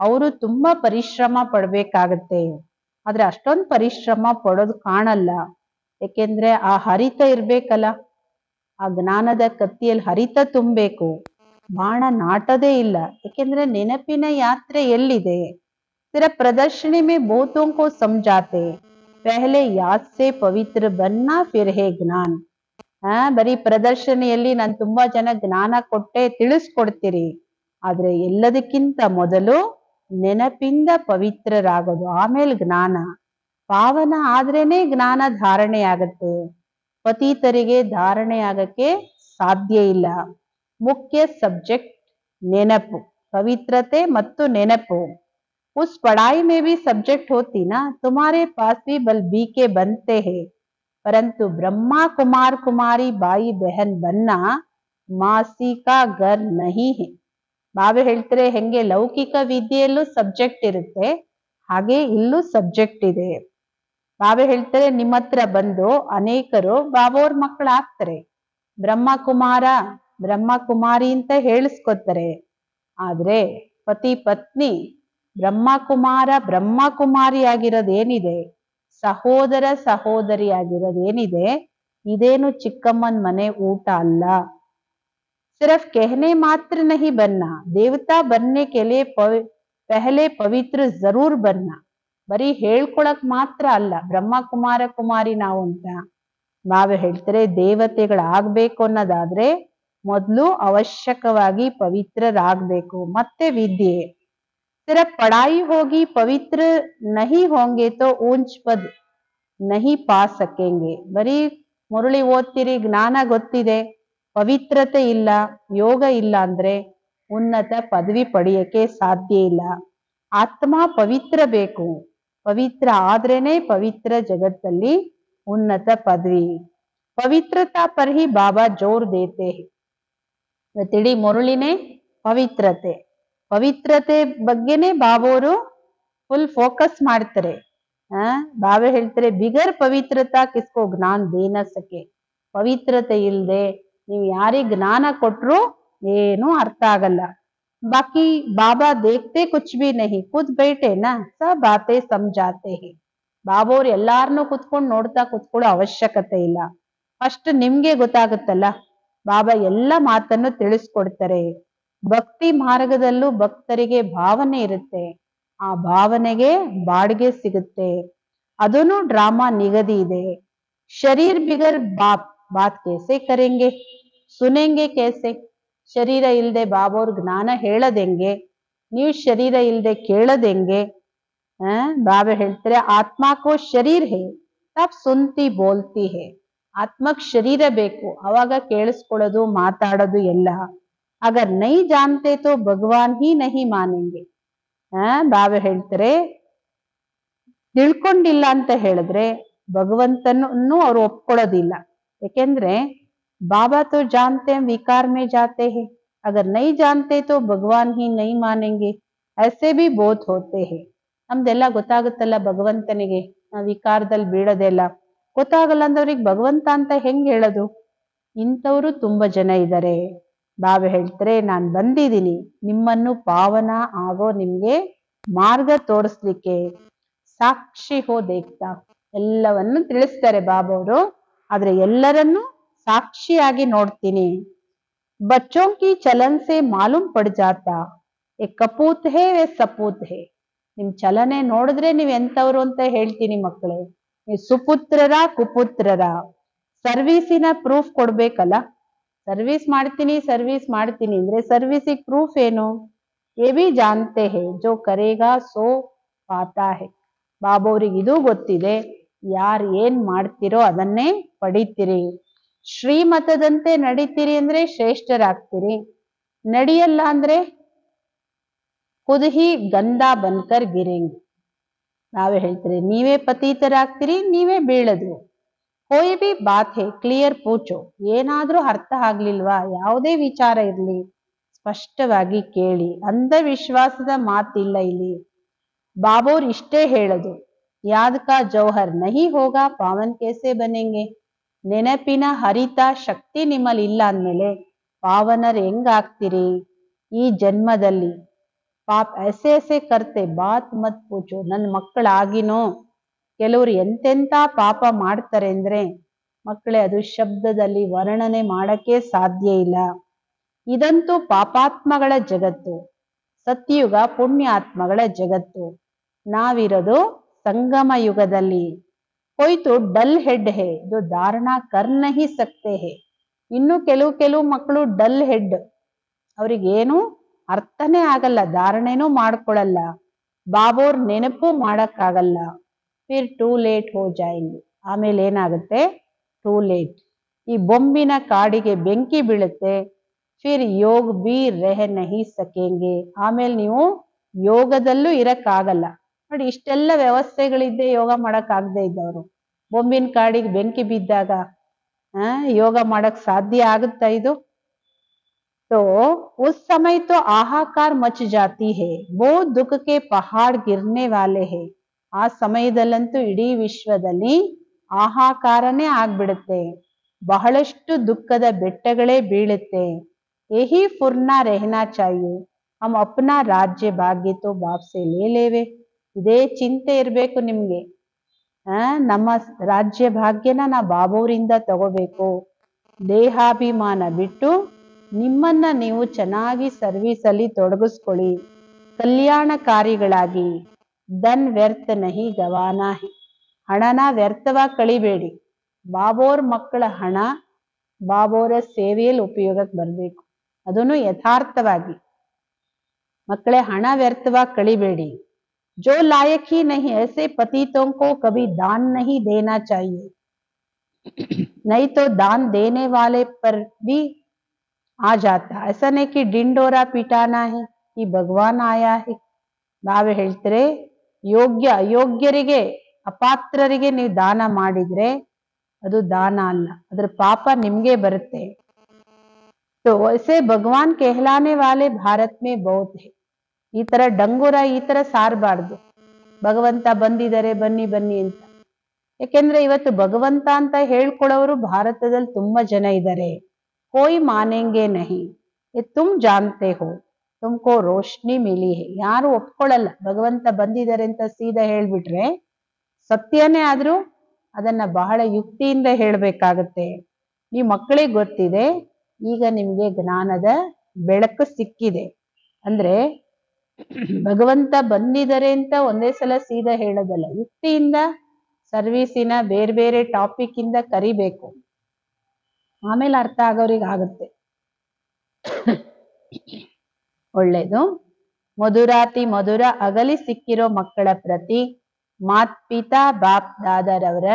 ಅವರು ತುಂಬಾ ಪರಿಶ್ರಮ ಪಡ್ಬೇಕಾಗತ್ತೆ. ಆದ್ರೆ ಅಷ್ಟೊಂದು ಪರಿಶ್ರಮ ಪಡೋದು ಕಾಣಲ್ಲ. ಯಾಕೆಂದ್ರೆ ಆ ಹರಿತ ಇರ್ಬೇಕಲ್ಲ, ಆ ಜ್ಞಾನದ ಕತ್ತಿಯಲ್ಲಿ ಹರಿತ ತುಂಬಬೇಕು. ಬಾಣ ನಾಟದೇ ಇಲ್ಲ. ಯಾಕೆಂದ್ರೆ ನೆನಪಿನ ಯಾತ್ರೆ ಎಲ್ಲಿದೆ? ಸಿರ್ಫ್ ಪ್ರದರ್ಶನಿ ಮೇ ಬಹುತೋಂ ಕೋ ಸಮಜಾತೆ, ಪೆಹಲೆ ಯಾದ್ ಸೆ ಪವಿತ್ರ ಬನ್ನಾ ಫಿರ್ ಹೇ ಜ್ಞಾನ್. ಬರೀ ಪ್ರದರ್ಶನಿಯಲ್ಲಿ ನಾನು ತುಂಬಾ ಜನ ಜ್ಞಾನ ಕೊಟ್ಟೆ ತಿಳಿಸ್ಕೊಡ್ತೀರಿ, ಆದ್ರೆ ಎಲ್ಲದಕ್ಕಿಂತ ಮೊದಲು ನೆನಪಿಂದ ಪವಿತ್ರರಾಗೋದು, ಆಮೇಲೆ ಜ್ಞಾನ. ಪಾವನ ಆದ್ರೇನೆ ಜ್ಞಾನ ಧಾರಣೆ ಆಗತ್ತೆ. ಪತೀತರಿಗೆ ಧಾರಣೆ ಆಗಕ್ಕೆ ಸಾಧ್ಯ ಇಲ್ಲ. ಮುಖ್ಯ ಸಬ್ಜೆಕ್ಟ್ ನೆನಪು, ಪವಿತ್ರತೆ ಮತ್ತು ನೆನಪು. ಉಸ್ ಪढ़ाई में भी सब्जेक्ट होती ना, तुम्हारे पास भी बल बीके बनते हैं, परंतु ब्रह्मा कुमार कुमारी बाई बहन बनना मासी का घर नहीं है. ಬಾಬಾ ಹೇಳ್ತಾರೆ, ಹೆಂಗೆ ಲೌಕಿಕ ವಿದ್ಯೆಯಲ್ಲೂ ಸಬ್ಜೆಕ್ಟ್ ಇರುತ್ತೆ, ಹಾಗೆ ಇಲ್ಲೂ ಸಬ್ಜೆಕ್ಟ್ ಇದೆ. ಬಾಬಾ ಹೇಳ್ತಾರೆ, ನಿಮ್ಮ ಹತ್ರ ಬಂದು ಅನೇಕರು ಬಾಬಾ ಅವ್ರ ಮಕ್ಕಳಾಗ್ತಾರೆ, ಬ್ರಹ್ಮಕುಮಾರಿ ಅಂತ ಹೇಳಿಸ್ಕೊತಾರೆ. ಆದ್ರೆ ಪತಿ ಪತ್ನಿ ಬ್ರಹ್ಮಕುಮಾರಿ ಆಗಿರೋದೇನಿದೆ, ಸಹೋದರ ಸಹೋದರಿ ಆಗಿರೋದೇನಿದೆ, ಇದೇನು ಚಿಕ್ಕಮ್ಮನ ಮನೆ ಊಟ ಅಲ್ಲ. सिर्फ कहने मात्र नहीं बनना, देवता बनने के लिए पहले पवित्र जरूर बनना. ಬರೀ ಹೇಳ್ಕೊಳಕ್ ಮಾತ್ರ ಅಲ್ಲ ಬ್ರಹ್ಮ ಕುಮಾರ ಕುಮಾರಿ ನಾವು ಅಂತ. ಬಾಬಾ ಹೇಳ್ತಾರೆ ದೇವತೆಗಳಾಗ್ಬೇಕು ಅನ್ನೋದಾದ್ರೆ ಮೊದಲು ಅವಶ್ಯಕವಾಗಿ ಪವಿತ್ರರಾಗ್ಬೇಕು, ಮತ್ತೆ ವಿದ್ಯೆ. सिर्फ पढ़ाई होगी पवित्र नहीं होंगे तो ऊंच पद नहीं पा सकेंगे. ಬರೀ ಮುರಳಿ ಓದ್ತಿರಿ, ಜ್ಞಾನ ಗೊತ್ತಿದೆ, ಪವಿತ್ರತೆ ಇಲ್ಲ, ಯೋಗ ಇಲ್ಲ ಅಂದ್ರೆ ಉನ್ನತ ಪದವಿ ಪಡೆಯಕ್ಕೆ ಸಾಧ್ಯ ಇಲ್ಲ. ಆತ್ಮ ಪವಿತ್ರ ಬೇಕು, ಪವಿತ್ರ ಆದ್ರೇನೆ ಪವಿತ್ರ ಜಗತ್ತಲ್ಲಿ ಉನ್ನತ ಪದವಿ. ಪವಿತ್ರತಾ ಪರ್ ಹಿ ಬಾಬಾ ಜೋರ್ ದೇತೆ ಹೈ. ಇವತ್ತಿಡೀ ಮುರಳಿನೇ ಪವಿತ್ರತೆ, ಪವಿತ್ರತೆ ಬಗ್ಗೆನೇ ಬಾಬೋರು ಫುಲ್ ಫೋಕಸ್ ಮಾಡ್ತಾರೆ. ಬಾಬಾ ಹೇಳ್ತಾರೆ ಬಿಗರ್ ಪವಿತ್ರತಾ ಕಿಸ್ಕೋ ಜ್ಞಾನ ದೇನ ಸಕೆ. ಪವಿತ್ರತೆ ಇಲ್ದೆ ನೀವು ಯಾರಿಗೆ ಜ್ಞಾನ ಕೊಟ್ರು ಏನು ಅರ್ಥ ಆಗಲ್ಲ. ಬಾಕಿ ಬಾಬಾ ದೇಖ್ತೆ ಕುಚ್ ಬಿ ನಹಿ, ಖುದ್ ಬೇಟೆ ನಾ ಸಬ್ ಬಾತೆ ಸಮಜಾತೆ ಹೈ. ಬಾಬೋರು ಎಲ್ಲಾರನ್ನೂ ಕುತ್ಕೊಂಡು ನೋಡ್ತಾ ಕುತ್ಕೊಳ್ಳೋ ಅವಶ್ಯಕತೆ ಇಲ್ಲ. ಫಸ್ಟ್ ನಿಮ್ಗೆ ಗೊತ್ತಾಗುತ್ತಲ್ಲ, ಬಾಬಾ ಎಲ್ಲ ಮಾತನ್ನು ತಿಳಿಸ್ಕೊಡ್ತಾರೆ. ಭಕ್ತಿ ಮಾರ್ಗದಲ್ಲೂ ಭಕ್ತರಿಗೆ ಭಾವನೆ ಇರುತ್ತೆ, ಆ ಭಾವನೆಗೆ ಬಾಡಿಗೆ ಸಿಗುತ್ತೆ. ಅದನ್ನು ಡ್ರಾಮಾ ನಿಗದಿ ಇದೆ. ಶರೀರ್ ಬಿಗರ್ ಬಾತ್ ಕೇಸೆ ಕರೆಂಗೆ, ಸುನೆಂಗೆ ಕೇಸೆ. ಶರೀರ ಇಲ್ದೆ ಬಾಬೋರ್ ಜ್ಞಾನ ಹೇಳದೆಂಗೆ, ನೀವು ಶರೀರ ಇಲ್ದೆ ಕೇಳದೆಂಗೆ. ಬಾಬಾ ಹೇಳ್ತಾರೆ ಆತ್ಮಕೋ ಶರೀರ್ ಹೇ ತಬ್ ಸುನ್ತಿ ಬೋಲ್ತಿ ಹೇ. ಆತ್ಮಕ್ ಶರೀರ ಬೇಕು, ಅವಾಗ ಕೇಳಿಸ್ಕೊಳ್ಳೋದು ಮಾತಾಡೋದು ಎಲ್ಲ. ಅಗರ್ ನೈ ಜಾನ್ತೆ ತೋ ಭಗವಾನ್ ಹಿ ನಹಿ ಮಾನೆಂಗೆ. ಬಾಬಾ ಹೇಳ್ತಾರೆ ತಿಳ್ಕೊಂಡಿಲ್ಲ ಅಂತ ಹೇಳಿದ್ರೆ ಭಗವಂತನನ್ನು ಅವ್ರು ಒಪ್ಕೊಳ್ಳೋದಿಲ್ಲ. ಯಾಕೆಂದ್ರೆ ಬಾಬಾ ತೋ ಜಾನ್ತೆ ವಿಕಾರ ಮೇ ಜಾತೆ ಹೇ, ಅಗರ್ ನೈ ಜಾನ್ತೆ ತೋ ಭಗವಾನ್ ಹಿ ನೈ ಮಾನೆಂಗೆ. ಐಸೆ ಬಿ ಬೋತ್ ಹೋತೆ ಹೇ. ನಮ್ದೆಲ್ಲ ಗೊತ್ತಾಗುತ್ತಲ್ಲ ಭಗವಂತನಿಗೆ, ವಿಕಾರದಲ್ಲಿ ಬೀಳೋದೆಲ್ಲ ಗೊತ್ತಾಗಲ್ಲ ಅಂದ್ರೆ ಅವ್ರಿಗೆ ಭಗವಂತ ಅಂತ ಹೆಂಗ್ ಹೇಳೋದು? ಇಂಥವ್ರು ತುಂಬಾ ಜನ ಇದ್ದಾರೆ. ಬಾಬಾ ಹೇಳ್ತಾರೆ ನಾನು ಬಂದಿದ್ದೀನಿ ನಿಮ್ಮನ್ನು ಪಾವನ ಆಗೋ ನಿಮ್ಗೆ ಮಾರ್ಗ ತೋರಿಸ್ಲಿಕ್ಕೆ. ಸಾಕ್ಷಿ ಹೋ ದೇಖ್ತಾ, ಎಲ್ಲವನ್ನು ತಿಳಿಸ್ತಾರೆ ಬಾಬಾವರು, ಆದ್ರೆ ಎಲ್ಲರನ್ನು ಸಾಕ್ಷಿಯಾಗಿ ನೋಡ್ತೀನಿ. ಬಚ್ಚೋಂ ಕಿ ಚಲನ್ ಸೆ ಮಾಲೂಮ್ ಪಡ್ ಜಾತಾ ಏ ಕಪೂತ್ ಹೇ ವೇ ಸಪೂತ್ ಹೇ. ನಿಮ್ ಚಲನೆ ನೋಡಿದ್ರೆ ನೀವ್ ಎಂತವ್ರು ಅಂತ ಹೇಳ್ತೀನಿ ಮಕ್ಕಳೇ. ನೀವು ಸುಪುತ್ರರ ಕುಪುತ್ರರ. ಸರ್ವೀಸಿನ ಪ್ರೂಫ್ ಕೊಡ್ಬೇಕಲ್ಲ. ಸರ್ವಿಸ್ ಮಾಡ್ತೀನಿ ಅಂದ್ರೆ ಸರ್ವಿಸಿಗೆ ಪ್ರೂಫ್ ಏನು? ಏ ಬಿ ಜಾನ್ತೆ ಹೇ ಜೋ ಕರೇಗಾ ಸೋ ಪಾತಾ ಹೇ. ಬಾಬೋರಿಗೆ ಇದು ಗೊತ್ತಿದೆ, ಯಾರು ಏನ್ ಮಾಡ್ತಿರೋ ಅದನ್ನೇ ಪಡಿತೀರಿ. ಶ್ರೀಮತದಂತೆ ನಡೀತೀರಿ ಅಂದ್ರೆ ಶ್ರೇಷ್ಠರಾಗ್ತೀರಿ, ನಡಿಯಲ್ಲ ಅಂದ್ರೆ ಖುದ್ ಹಿ ಗಂದಾ ಬನ್ಕರ್ ಗಿರೆಂಗೆ. ನಾವೇ ಹೇಳ್ತೀರಿ ನೀವೇ ಪತೀತರಾಗ್ತೀರಿ, ನೀವೇ ಬೀಳದು. कोई भी बात है ಕ್ಲಿಯರ್ ಪೂಚೋ. ಏನಾದ್ರೂ ಅರ್ಥ ಆಗ್ಲಿಲ್ವಾ, ಯಾವುದೇ ವಿಚಾರ ಇರ್ಲಿ ಸ್ಪಷ್ಟವಾಗಿ ಕೇಳಿ. ಅಂಧವಿಶ್ವಾಸದ ಮಾತಿಲ್ಲ ಇಲ್ಲಿ. ಬಾಬೋರ್ ಇಷ್ಟೇ ಹೇಳೋದು, ಯಾದ್ ಕಾ ಜೌಹರ್ ನಹಿ ಹೋಗಾ ಪಾವನ್ ಕೇಸೆ ಬನೆಂಗೆ. ನೆನಪಿನ ಹರಿತ ಶಕ್ತಿ ನಿಮ್ಮಲ್ಲಿ ಇಲ್ಲ ಅಂದ್ಮೇಲೆ ಪಾವನರ್ ಹೆಂಗಾಗ್ತೀರಿ ಈ ಜನ್ಮದಲ್ಲಿ? ಪಾಪ್ ಐಸೆ ಐಸೆ ಕರ್ತೆ ಬಾತ್ ಮತ್ ಪೂಚೋ. ನನ್ನ ಮಕ್ಕಳಾಗಿನೋ ಕೆಲವರು ಎಂತೆಂತ ಪಾಪ ಮಾಡ್ತಾರೆ ಅಂದ್ರೆ ಮಕ್ಕಳೇ ಅದು ಶಬ್ದದಲ್ಲಿ ವರ್ಣನೆ ಮಾಡಕ್ಕೆ ಸಾಧ್ಯ ಇಲ್ಲ. ಇದಂತೂ ಪಾಪಾತ್ಮಗಳ ಜಗತ್ತು, ಸತ್ಯುಗ ಪುಣ್ಯಾತ್ಮಗಳ ಜಗತ್ತು. ನಾವಿರೋದು ಸಂಗಮ ಯುಗದಲ್ಲಿ. ಕೊಯ್ತು ಡಲ್ ಹೆಡ್ ಹೇ ಜೋ ಧಾರಣಾ ಕರ್ ನಹಿ ಸಕ್ತೆ ಹೇ. ಇನ್ನು ಕೆಲವು ಮಕ್ಕಳು ಡಲ್ ಹೆಡ್, ಅವ್ರಿಗೇನು ಅರ್ಥನೇ ಆಗಲ್ಲ, ಧಾರಣೆನೂ ಮಾಡ್ಕೊಳಲ್ಲ, ಬಾಬೋರ್ ನೆನಪು ಮಾಡಕ್ಕಾಗಲ್ಲ. ಫಿರ್ ಟೂ ಲೇಟ್ ಹೋ ಜಾಯೆಂಗೆ. ಆಮೇಲೆ ಏನಾಗುತ್ತೆ? Too late. ಈ ಬೊಂಬಿನ ಕಾಡಿಗೆ ಬೆಂಕಿ ಬೀಳುತ್ತೆ. ಫಿರ್ ಯೋಗ ಬಿ ರೆಹ ನಹಿ ಸಕೆಂಗೆ. ಆಮೇಲೆ ನೀವು ಯೋಗದಲ್ಲೂ ಇರಕ್ಕಾಗಲ್ಲ. ನೋಡಿ, ಇಷ್ಟೆಲ್ಲ ವ್ಯವಸ್ಥೆಗಳಿದ್ದೆ ಯೋಗ ಮಾಡಕ್ ಆಗದೆ ಇದ್ದವರು ಬೊಂಬಿನ ಕಾಡಿಗೆ ಬೆಂಕಿ ಬಿದ್ದಾಗ ಯೋಗ ಮಾಡಕ್ ಸಾಧ್ಯ ಆಗುತ್ತಾ ಇದು? तो उस समय तो आहाकार मच जाती है, वो दुख के पहाड़ गिरने वाले हैं. ಆ ಸಮಯದಲ್ಲಂತೂ ಇಡೀ ವಿಶ್ವದಲ್ಲಿ ಆಹಾಕಾರನೇ ಆಗ್ಬಿಡುತ್ತೆ, ಬಹಳಷ್ಟು ದುಃಖದ ಬೆಟ್ಟಗಳೇ ಬೀಳುತ್ತೆ. ಯಹಿ ಫುರ್ನಾ ರೆಹನಾ ಚಾಹಿಯೆ, ಹಮ್ ಅಪ್ನಾ ರಾಜ್ಯ ಭಾಗ್ಯ ತೋ ಬಾಪ್ ಸೆ ಲೇ ಲೇವೆ. ಇದೇ ಚಿಂತೆ ಇರ್ಬೇಕು ನಿಮ್ಗೆ. ನಮ್ಮ ರಾಜ್ಯ ಭಾಗ್ಯನ ನಾ ಬಾಬೋರಿಂದ ತಗೋಬೇಕು. ದೇಹಾಭಿಮಾನ ಬಿಟ್ಟು ನಿಮ್ಮನ್ನ ನೀವು ಚೆನ್ನಾಗಿ ಸರ್ವಿಸ್ ಅಲ್ಲಿ ತೊಡಗಿಸ್ಕೊಳ್ಳಿ, ಕಲ್ಯಾಣಕಾರಿಗಳಾಗಿ. ಧನ್ ವ್ಯರ್ಥ ನಹಿ ಗವಾನಾ ಹೈ. ಹಣನ ವ್ಯರ್ಥವಾಗಿ ಕಳಿಬೇಡಿ. ಬಾಬೋರ್ ಮಕ್ಕಳ ಹಣ ಬಾಬೋರ ಸೇವೆಯಲ್ಲಿ ಉಪಯೋಗಕ್ಕೆ ಬರಬೇಕು. ಅದನ್ನು ಯಥಾರ್ಥವಾಗಿ. ಮಕ್ಕಳೇ, ಹಣ ವ್ಯರ್ಥವಾಗಿ ಕಳಿಬೇಡಿ. जो लायक ही नहीं ऐसे पतितों को कभी दान नहीं देना चाहिए, नहीं तो दान देने वाले पर भी आ जाता. ऐसा नहीं कि ಡಿಂಡೋರ ಪಿಟಾನಾ है कि भगवान आया है. ನಾವೇ ಹೇಳ್ತಾರೆ, ಯೋಗ್ಯ ಅಯೋಗ್ಯರಿಗೆ ಅಪಾತ್ರರಿಗೆ ನೀವು ದಾನ ಮಾಡಿದ್ರೆ ಅದು ದಾನ ಅಲ್ಲ, ಅದ್ರ ಪಾಪ ನಿಮ್ಗೆ ಬರುತ್ತೆ. तो ऐसे भगवान कहलाने वाले भारत में बहुत है. ಈ ತರ ಡಂಗೂರ ಈ ತರ ಸಾರಬಾರ್ದು. ಭಗವಂತ ಬಂದಿದ್ದಾರೆ ಬನ್ನಿ ಬನ್ನಿ ಅಂತ. ಯಾಕೆಂದ್ರೆ ಇವತ್ತು ಭಗವಂತ ಅಂತ ಹೇಳ್ಕೊಳೋರು ಭಾರತದಲ್ಲಿ ತುಂಬಾ ಜನ ಇದ್ದಾರೆ. ಕೋಯಿ ಮಾನೆಂಗೆ ನಹಿ, ತುಮ್ ಜಾನ್ತೆ ಹೋ ತುಮ್ಕೋ ರೋಶ್ನಿ ಮಿಲಿ ಹೇ. ಯಾರು ಒಪ್ಕೊಳ್ಳಲ್ಲ ಭಗವಂತ ಬಂದಿದ್ದಾರೆ ಅಂತ ಸೀದಾ ಹೇಳ್ಬಿಟ್ರೆ. ಸತ್ಯನೇ ಆದ್ರೂ ಅದನ್ನ ಬಹಳ ಯುಕ್ತಿಯಿಂದ ಹೇಳ್ಬೇಕಾಗತ್ತೆ. ನೀವು ಮಕ್ಕಳಿಗೆ ಗೊತ್ತಿದೆ, ಈಗ ನಿಮ್ಗೆ ಜ್ಞಾನದ ಬೆಳಕು ಸಿಕ್ಕಿದೆ ಅಂದ್ರೆ ಭಗವಂತ ಬಂದಿದ್ದಾರೆ ಅಂತ ಒಂದೇ ಸಲ ಸೀದಾ ಹೇಳೋದಲ್ಲ, ಯುಕ್ತಿಯಿಂದ ಸರ್ವೀಸಿನ ಬೇರೆ ಬೇರೆ ಟಾಪಿಕ್ ಇಂದ ಕರಿಬೇಕು. ಆಮೇಲೆ ಅರ್ಥ ಆಗೋರಿಗೆ ಆಗುತ್ತೆ. ಒಳ್ಳೇದು. ಮಧುರಾತಿ ಮಧುರ ಅಗಲಿ ಸಿಕ್ಕಿರೋ ಮಕ್ಕಳ ಪ್ರತಿ ಮಾತ್ ಪಿತಾ ಬಾಪ್ ದಾದಾರವರ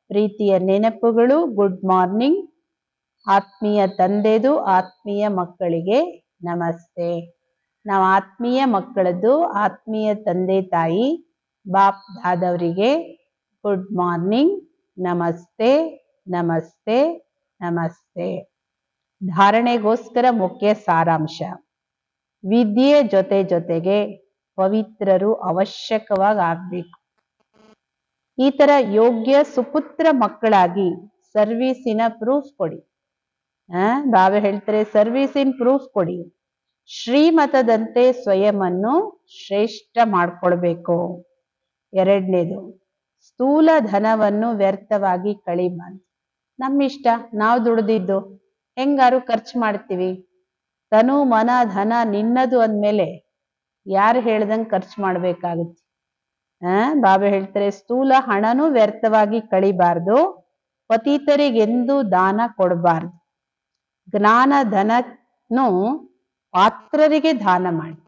ಪ್ರೀತಿಯ ನೆನಪುಗಳು. Good morning. ಆತ್ಮೀಯ ತಂದೆದು ಆತ್ಮೀಯ ಮಕ್ಕಳಿಗೆ ನಮಸ್ತೆ. ನಾವು ಆತ್ಮೀಯ ಮಕ್ಕಳದ್ದು ಆತ್ಮೀಯ ತಂದೆ ತಾಯಿ ಬಾಪ್ ದಾದವರಿಗೆ ಗುಡ್ ಮಾರ್ನಿಂಗ್, ನಮಸ್ತೆ ನಮಸ್ತೆ ನಮಸ್ತೆ. ಧಾರಣೆಗೋಸ್ಕರ ಮುಖ್ಯ ಸಾರಾಂಶ. ವಿದ್ಯೆ ಜೊತೆ ಜೊತೆಗೆ ಪವಿತ್ರರು ಅವಶ್ಯಕವಾಗಿ ಆಗ್ಬೇಕು. ಈ ತರ ಯೋಗ್ಯ ಸುಪುತ್ರ ಮಕ್ಕಳಾಗಿ ಸರ್ವೀಸಿನ ಪ್ರೂಫ್ ಕೊಡಿ. ಬಾಬಾ ಹೇಳ್ತಾರೆ, ಸರ್ವೀಸಿನ ಪ್ರೂಫ್ ಕೊಡಿ. ಶ್ರೀಮತದಂತೆ ಸ್ವಯಂವನ್ನು ಶ್ರೇಷ್ಠ ಮಾಡ್ಕೊಳ್ಬೇಕು. ಎರಡನೇದು, ಸ್ಥೂಲ ಧನವನ್ನು ವ್ಯರ್ಥವಾಗಿ ಕಳಿಬಾರ್ದು. ನಮ್ಮಿಷ್ಟ, ನಾವು ದುಡ್ದಿದ್ದು ಹೆಂಗಾರು ಖರ್ಚು ಮಾಡ್ತೀವಿ. ತನು ಮನ ಧನ ನಿನ್ನದು ಅಂದ್ಮೇಲೆ ಯಾರು ಹೇಳ್ದಂಗೆ ಖರ್ಚು ಮಾಡ್ಬೇಕಾಗುತ್ತೆ. ಬಾಬಾ ಹೇಳ್ತಾರೆ, ಸ್ಥೂಲ ಹಣನೂ ವ್ಯರ್ಥವಾಗಿ ಕಳಿಬಾರ್ದು. ಪತಿತರಿಗೆಂದು ದಾನ ಕೊಡಬಾರ್ದು. ಜ್ಞಾನ ಧನನು ಪಾತ್ರರಿಗೆ ದಾನ ಮಾಡಿ.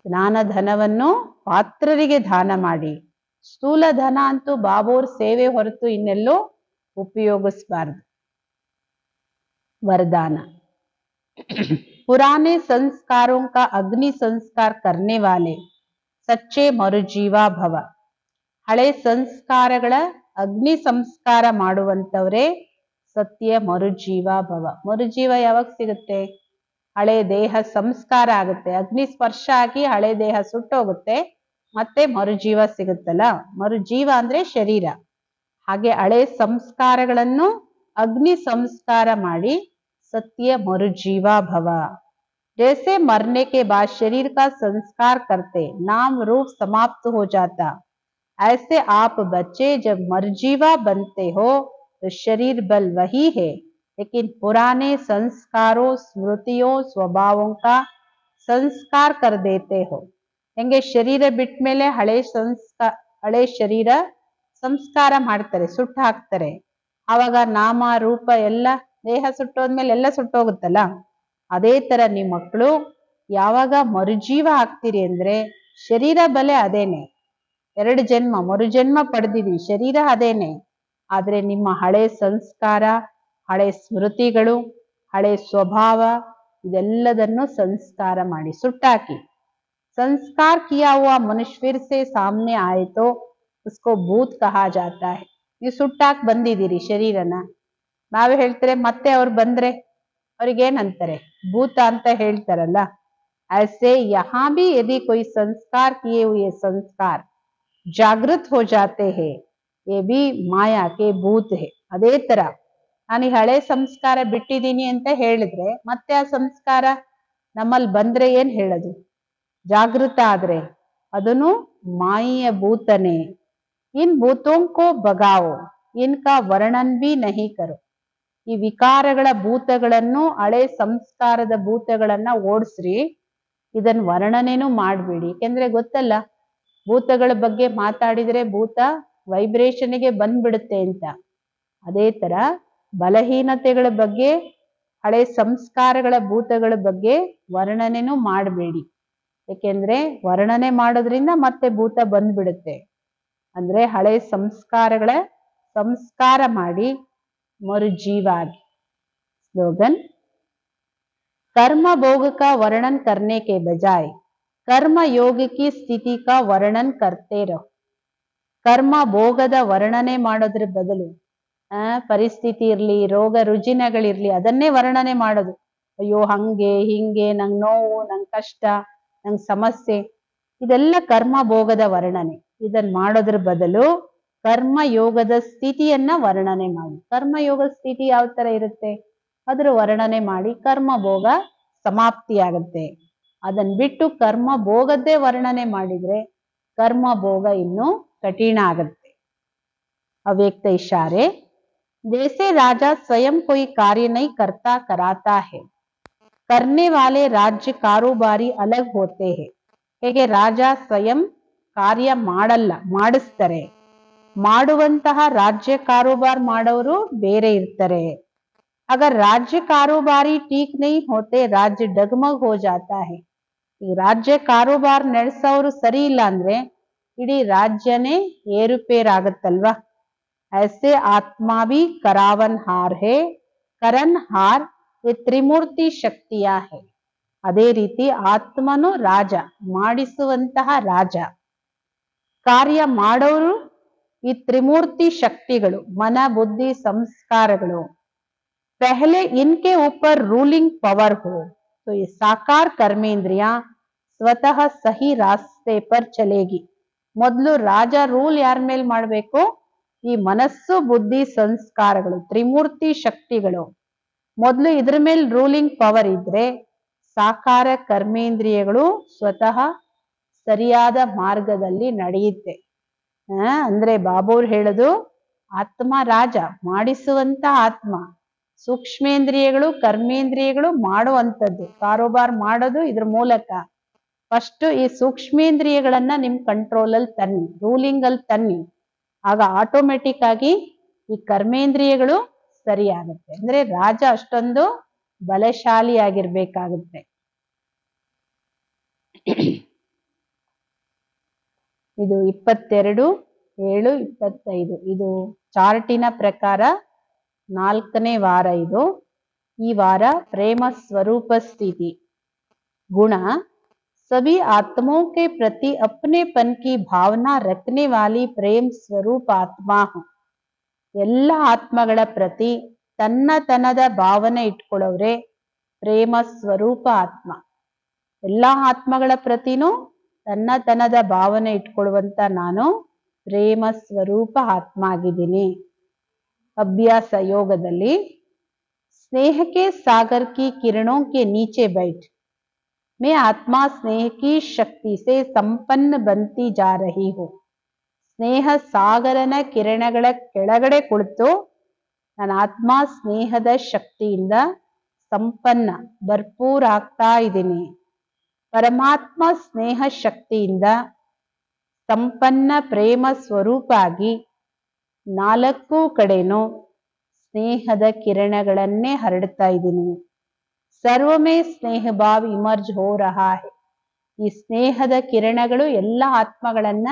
ಜ್ಞಾನ ಧನವನ್ನು ಪಾತ್ರರಿಗೆ ದಾನ ಮಾಡಿ. ಸ್ಥೂಲ ಧನ ಅಂತೂ ಬಾಬೋರ್ ಸೇವೆ ಹೊರತು ಇನ್ನೆಲ್ಲೂ ಉಪಯೋಗಿಸಬಾರ್ದು. वरदान। पुराने संस्कारों का अग्नि संस्कार करने वाले सच्चे मरुजीवा भव। ಹಳೆ ಸಂಸ್ಕಾರಗಳ ಅಗ್ನಿ ಸಂಸ್ಕಾರ ಮಾಡುವಂತವರೇ ಸತ್ಯ ಮರುಜೀವ ಭವ. ಮರುಜೀವ ಯಾವಾಗ ಸಿಗುತ್ತೆ? ಹಳೆ ದೇಹ ಸಂಸ್ಕಾರ ಆಗುತ್ತೆ, ಅಗ್ನಿ ಸ್ಪರ್ಶ ಆಗಿ ಹಳೆ ದೇಹ ಸುಟ್ಟೋಗುತ್ತೆ, ಮತ್ತೆ ಮರುಜೀವ ಸಿಗುತ್ತಲ್ಲ. ಮರುಜೀವ ಅಂದ್ರೆ ಶರೀರ. ಹಾಗೆ ಹಳೆ ಸಂಸ್ಕಾರಗಳನ್ನು ಅಗ್ನಿ ಸಂಸ್ಕಾರ ಮಾಡಿ सत्य मरुजीवा भव। जैसे मरने के बाद शरीर का संस्कार करते नाम रूप समाप्त हो जाता, ऐसे आप बच्चे जब मरजीवा बनते हो तो शरीर बल वही है, लेकिन पुराने संस्कारों स्मृतियों स्वभावों का संस्कार कर देते हो। ಹೆಂಗೆ ಶರೀರ ಬಿಟ್ಟ ಮೇಲೆ ಹಳೆ ಶರೀರ ಸಂಸ್ಕಾರ ಮಾಡ್ತಾರೆ, ಸುಟ್ಟು ಹಾಕ್ತಾರೆ. ಆವಾಗ ನಾಮ ರೂಪ ಎಲ್ಲ ದೇಹ ಸುಟ್ಟೋದ್ಮೇಲೆ ಎಲ್ಲ ಸುಟ್ಟೋಗುತ್ತಲ್ಲ. ಅದೇ ತರ ನಿಮ್ಮ ಮಕ್ಕಳು ಯಾವಾಗ ಮರುಜೀವ ಆಗ್ತೀರಿ ಅಂದ್ರೆ ಶರೀರ ಬಲೆ ಅದೇನೆ, 2 ಜನ್ಮ ಮರುಜನ್ಮ ಪಡೆದಿವಿ, ಶರೀರ ಅದೇನೆ. ಆದ್ರೆ ನಿಮ್ಮ ಹಳೆ ಸಂಸ್ಕಾರ, ಹಳೆ ಸ್ಮೃತಿಗಳು, ಹಳೆ ಸ್ವಭಾವ ಇದೆಲ್ಲದನ್ನು ಸಂಸ್ಕಾರ ಮಾಡಿ ಸುಟ್ಟಾಕಿ. संस्कार किया हुआ मनुष्य फिर से सामने आए तो उसको भूत कहा जाता है। ನೀವು ಸುಟ್ಟಾಕ್ ಬಂದಿದ್ದೀರಿ ಶರೀರನ, ನಾವೇ ಹೇಳ್ತಾರೆ ಮತ್ತೆ ಅವ್ರು ಬಂದ್ರೆ ಅವ್ರಿಗೇನಂತಾರೆ? ಭೂತ ಅಂತ ಹೇಳ್ತಾರಲ್ಲ. ऐसे यहाँ भी यदि कोई संस्कार किए हुए संस्कार जागृत हो जाते हैं, ये भी माया के भूत है। ಅದೇ ತರ ನಾನು ಹಳೆ ಸಂಸ್ಕಾರ ಬಿಟ್ಟಿದ್ದೀನಿ ಅಂತ ಹೇಳಿದ್ರೆ ಮತ್ತೆ ಆ ಸಂಸ್ಕಾರ ನಮ್ಮಲ್ಲಿ ಬಂದ್ರೆ ಏನ್ ಹೇಳೋದು? ಜಾಗೃತ ಆದ್ರೆ ಅದನ್ನು ಮಾಯೆಯ ಭೂತನೇ. ಇನ್ ಭೂತೋಂ ಕೋ ಬಗಾವೋ, ಇನ್ಕಾ ವರ್ಣನ್ ಭಿ ನಹಿ ಕರೋ. ಈ ವಿಕಾರಗಳ ಭೂತಗಳನ್ನು, ಹಳೆ ಸಂಸ್ಕಾರದ ಭೂತಗಳನ್ನ ಓಡಿಸ್ರಿ, ಇದನ್ ವರ್ಣನೇನು ಮಾಡ್ಬೇಡಿ. ಯಾಕೆಂದ್ರೆ ಗೊತ್ತಲ್ಲ, ಭೂತಗಳ ಬಗ್ಗೆ ಮಾತಾಡಿದ್ರೆ ಭೂತ ವೈಬ್ರೇಷನ್ಗೆ ಬಂದ್ಬಿಡುತ್ತೆ ಅಂತ. ಅದೇ ತರ ಬಲಹೀನತೆಗಳ ಬಗ್ಗೆ, ಹಳೆ ಸಂಸ್ಕಾರಗಳ ಭೂತಗಳ ಬಗ್ಗೆ ವರ್ಣನೆನೂ ಮಾಡಬೇಡಿ. ಯಾಕೆಂದ್ರೆ ವರ್ಣನೆ ಮಾಡೋದ್ರಿಂದ ಮತ್ತೆ ಭೂತ ಬಂದ್ಬಿಡುತ್ತೆ. ಅಂದ್ರೆ ಹಳೆ ಸಂಸ್ಕಾರಗಳ ಸಂಸ್ಕಾರ ಮಾಡಿ ಮರುಜೀವ ಆಗಿ. स्लोगन, कर्म भोग का वर्णन करने के बजाय कर्म योग की स्थिति का वर्णन करते रहो. ಕರ್ಮ ಭೋಗದ ವರ್ಣನೆ ಮಾಡೋದ್ರ ಬದಲು ಪರಿಸ್ಥಿತಿ ಇರ್ಲಿ, ರೋಗ ರುಜಿನಗಳಿರ್ಲಿ, ಅದನ್ನೇ ವರ್ಣನೆ ಮಾಡೋದು. ಅಯ್ಯೋ ಹಂಗೆ ಹಿಂಗೆ, ನಂಗೆ ನೋವು, ನಂಗೆ ಕಷ್ಟ, ನಂಗೆ ಸಮಸ್ಯೆ, ಇದೆಲ್ಲ ಕರ್ಮ ಭೋಗದ ವರ್ಣನೆ. ಇದನ್ನ ಮಾಡೋದ್ರ ಬದಲು ಕರ್ಮ ಯೋಗದ ಸ್ಥಿತಿಯನ್ನ ವರ್ಣನೆ ಮಾಡಿ. ಕರ್ಮಯೋಗದ ಸ್ಥಿತಿ ಯಾವ ತರ ಇರುತ್ತೆ ಅದ್ರ ವರ್ಣನೆ ಮಾಡಿ ಕರ್ಮ ಭೋಗ ಸಮಾಪ್ತಿಯಾಗುತ್ತೆ. ಅದನ್ನ ಬಿಟ್ಟು ಕರ್ಮ ಭೋಗದ್ದೇ ವರ್ಣನೆ ಮಾಡಿದ್ರೆ ಕರ್ಮ ಭೋಗ ಇನ್ನೂ कठिन आगते. अव्यक्त इशारे, जैसे राजा स्वयं कोई कार्य नहीं करता कराता है, करने वाले राज्य कारोबारी अलग होते हैं. ಹೇಗೆ ರಾಜ ಸ್ವಯಂ ಕಾರ್ಯ ಮಾಡಲ್ಲ, ಮಾಡಿಸ್ತಾರೆ. ಮಾಡುವಂತಹ ರಾಜ್ಯ ಕಾರೋಬಾರ್ ಮಾಡೋರು ಬೇರೆ ಇರ್ತಾರೆ. अगर राज्य कारोबारी ठीक नहीं होते राज्य डगमग हो जाता है. ಈ ರಾಜ್ಯ ಕಾರೋಬಾರ್ ನಡೆಸೋರು ಸರಿ ಇಲ್ಲ ಅಂದ್ರೆ ಇಡೀ ರಾಜ್ಯನೇ ಏರುಪೇರಾಗತ್ತಲ್ವಾ. ऐसे आत्मा भी करावन हार है, करन हार ये त्रिमूर्ति शक्तियां है. ಅದೇ ರೀತಿ ಆತ್ಮನು ರಾಜ, ಮಾಡಿಸುವಂತಹ ರಾಜ. ಕಾರ್ಯ ಮಾಡೋರು ಈ ತ್ರಿಮೂರ್ತಿ ಶಕ್ತಿಗಳು, ಮನ ಬುದ್ಧಿ ಸಂಸ್ಕಾರಗಳು. पहले इनके ऊपर रूलिंग पावर हो तो ये साकार कर्मेंद्रियां स्वतः सही रास्ते पर चलेगी. ಮೊದಲು ರಾಜ ರೂಲ್ ಯಾರ ಮೇಲೆ ಮಾಡಬೇಕು? ಈ ಮನಸ್ಸು ಬುದ್ಧಿ ಸಂಸ್ಕಾರಗಳು, ತ್ರಿಮೂರ್ತಿ ಶಕ್ತಿಗಳು. ಮೊದಲು ಇದ್ರ ಮೇಲೆ ರೂಲಿಂಗ್ ಪವರ್ ಇದ್ರೆ ಸಾಕಾರ ಕರ್ಮೇಂದ್ರಿಯಗಳು ಸ್ವತಃ ಸರಿಯಾದ ಮಾರ್ಗದಲ್ಲಿ ನಡೆಯುತ್ತೆ. ಅಂದ್ರೆ ಬಾಬೂರ್ ಹೇಳೋದು, ಆತ್ಮ ರಾಜ, ಮಾಡಿಸುವಂತ ಆತ್ಮ. ಸೂಕ್ಷ್ಮೇಂದ್ರಿಯಗಳು ಕರ್ಮೇಂದ್ರಿಯಗಳು ಮಾಡುವಂಥದ್ದು, ಕಾರೋಬಾರ್ ಮಾಡೋದು ಇದ್ರ ಮೂಲಕ. ಫಸ್ಟ್ ಈ ಸೂಕ್ಷ್ಮೇಂದ್ರಿಯಗಳನ್ನ ನಿಮ್ ಕಂಟ್ರೋಲ್ ಅಲ್ಲಿ ತನ್ನಿ, ರೂಲಿಂಗ್ ಅಲ್ಲಿ ತನ್ನಿ. ಆಗ ಆಟೋಮೆಟಿಕ್ ಆಗಿ ಈ ಕರ್ಮೇಂದ್ರಿಯಗಳು ಸರಿ ಆಗುತ್ತೆ. ಅಂದ್ರೆ ರಾಜ ಅಷ್ಟೊಂದು ಬಲಶಾಲಿ ಆಗಿರ್ಬೇಕಾಗುತ್ತೆ. ಇದು 22/7/25 ಇದು ಚಾರ್ಟಿನ ಪ್ರಕಾರ 4ನೇ ವಾರ. ಇದು ಈ ವಾರ ಪ್ರೇಮ ಸ್ವರೂಪ ಸ್ಥಿತಿ ಗುಣ. सभी आत्माओं के प्रति अपनेपन की भावना रखने वाली प्रेम स्वरूप आत्मा हूं. ಎಲ್ಲ ಆತ್ಮಗಳ ಪ್ರತಿ ತನ್ನತನದ ಭಾವನೆ ಇಟ್ಕೊಳ್ಳೋರೆ ಪ್ರೇಮ ಸ್ವರೂಪ ಆತ್ಮ. ಎಲ್ಲ ಆತ್ಮಗಳ ಪ್ರತಿನೂ ತನ್ನತನದ ಭಾವನೆ ಇಟ್ಕೊಳ್ಳುವಂತ ನಾನು ಪ್ರೇಮ ಸ್ವರೂಪ ಆತ್ಮ ಆಗಿದ್ದೀನಿ. ಅಭ್ಯಾಸ ಯೋಗದಲ್ಲಿ स्नेह के सागर की किरणों के नीचे बैठ मैं आत्मा स्नेह की शक्ति से संपन्न बनती जा रही हूँ. ಸ್ನೇಹ ಸಾಗರನ ಕಿರಣಗಳ ಕೆಳಗಡೆ ಕುಳಿತು ನನ್ನ ಆತ್ಮ ಸ್ನೇಹದ ಶಕ್ತಿಯಿಂದ ಸಂಪನ್ನ ಭರ್ಪೂರ್ ಆಗ್ತಾ ಇದ್ದೀನಿ. ಪರಮಾತ್ಮ ಸ್ನೇಹ ಶಕ್ತಿಯಿಂದ ಸಂಪನ್ನ ಪ್ರೇಮ ಸ್ವರೂಪ ಆಗಿ 4 ಕಡೆನೂ ಸ್ನೇಹದ ಕಿರಣಗಳನ್ನೇ ಹರಡ್ತಾ ಇದ್ದೀನಿ. ಸರ್ವಮೇ ಸ್ನೇಹ ಭಾವ್ ಇಮರ್ಜ್ ಹೋ ರಹಾ ಹೈ. ಈ ಸ್ನೇಹದ ಕಿರಣಗಳು ಎಲ್ಲ ಆತ್ಮಗಳನ್ನ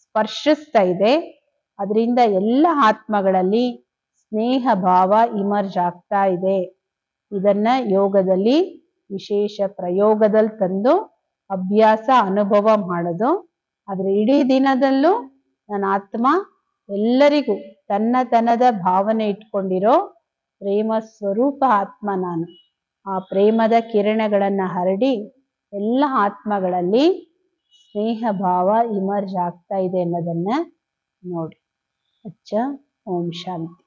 ಸ್ಪರ್ಶಿಸ್ತಾ ಇದೆ. ಅದರಿಂದ ಎಲ್ಲ ಆತ್ಮಗಳಲ್ಲಿ ಸ್ನೇಹ ಭಾವ ಇಮರ್ಜ್ ಆಗ್ತಾ ಇದೆ. ಇದನ್ನ ಯೋಗದಲ್ಲಿ ವಿಶೇಷ ಪ್ರಯೋಗದಲ್ಲಿ ತಂದು ಅಭ್ಯಾಸ ಅನುಭವ ಮಾಡೋದು. ಆದ್ರೆ ಇಡೀ ದಿನದಲ್ಲೂ ನನ್ನ ಆತ್ಮ ಎಲ್ಲರಿಗೂ ತನ್ನತನದ ಭಾವನೆ ಇಟ್ಕೊಂಡಿರೋ ಪ್ರೇಮ ಸ್ವರೂಪ ಆತ್ಮ ನಾನು. ಆ ಪ್ರೇಮದ ಕಿರಣಗಳನ್ನ ಹರಡಿ ಎಲ್ಲ ಆತ್ಮಗಳಲ್ಲಿ ಸ್ನೇಹ ಭಾವ ಇಮರ್ಜ್ ಆಗ್ತಾ ಇದೆ ಅನ್ನೋದನ್ನ ನೋಡಿ. ಅಚ್ಚ, ಓಂ ಶಾಂತಿ.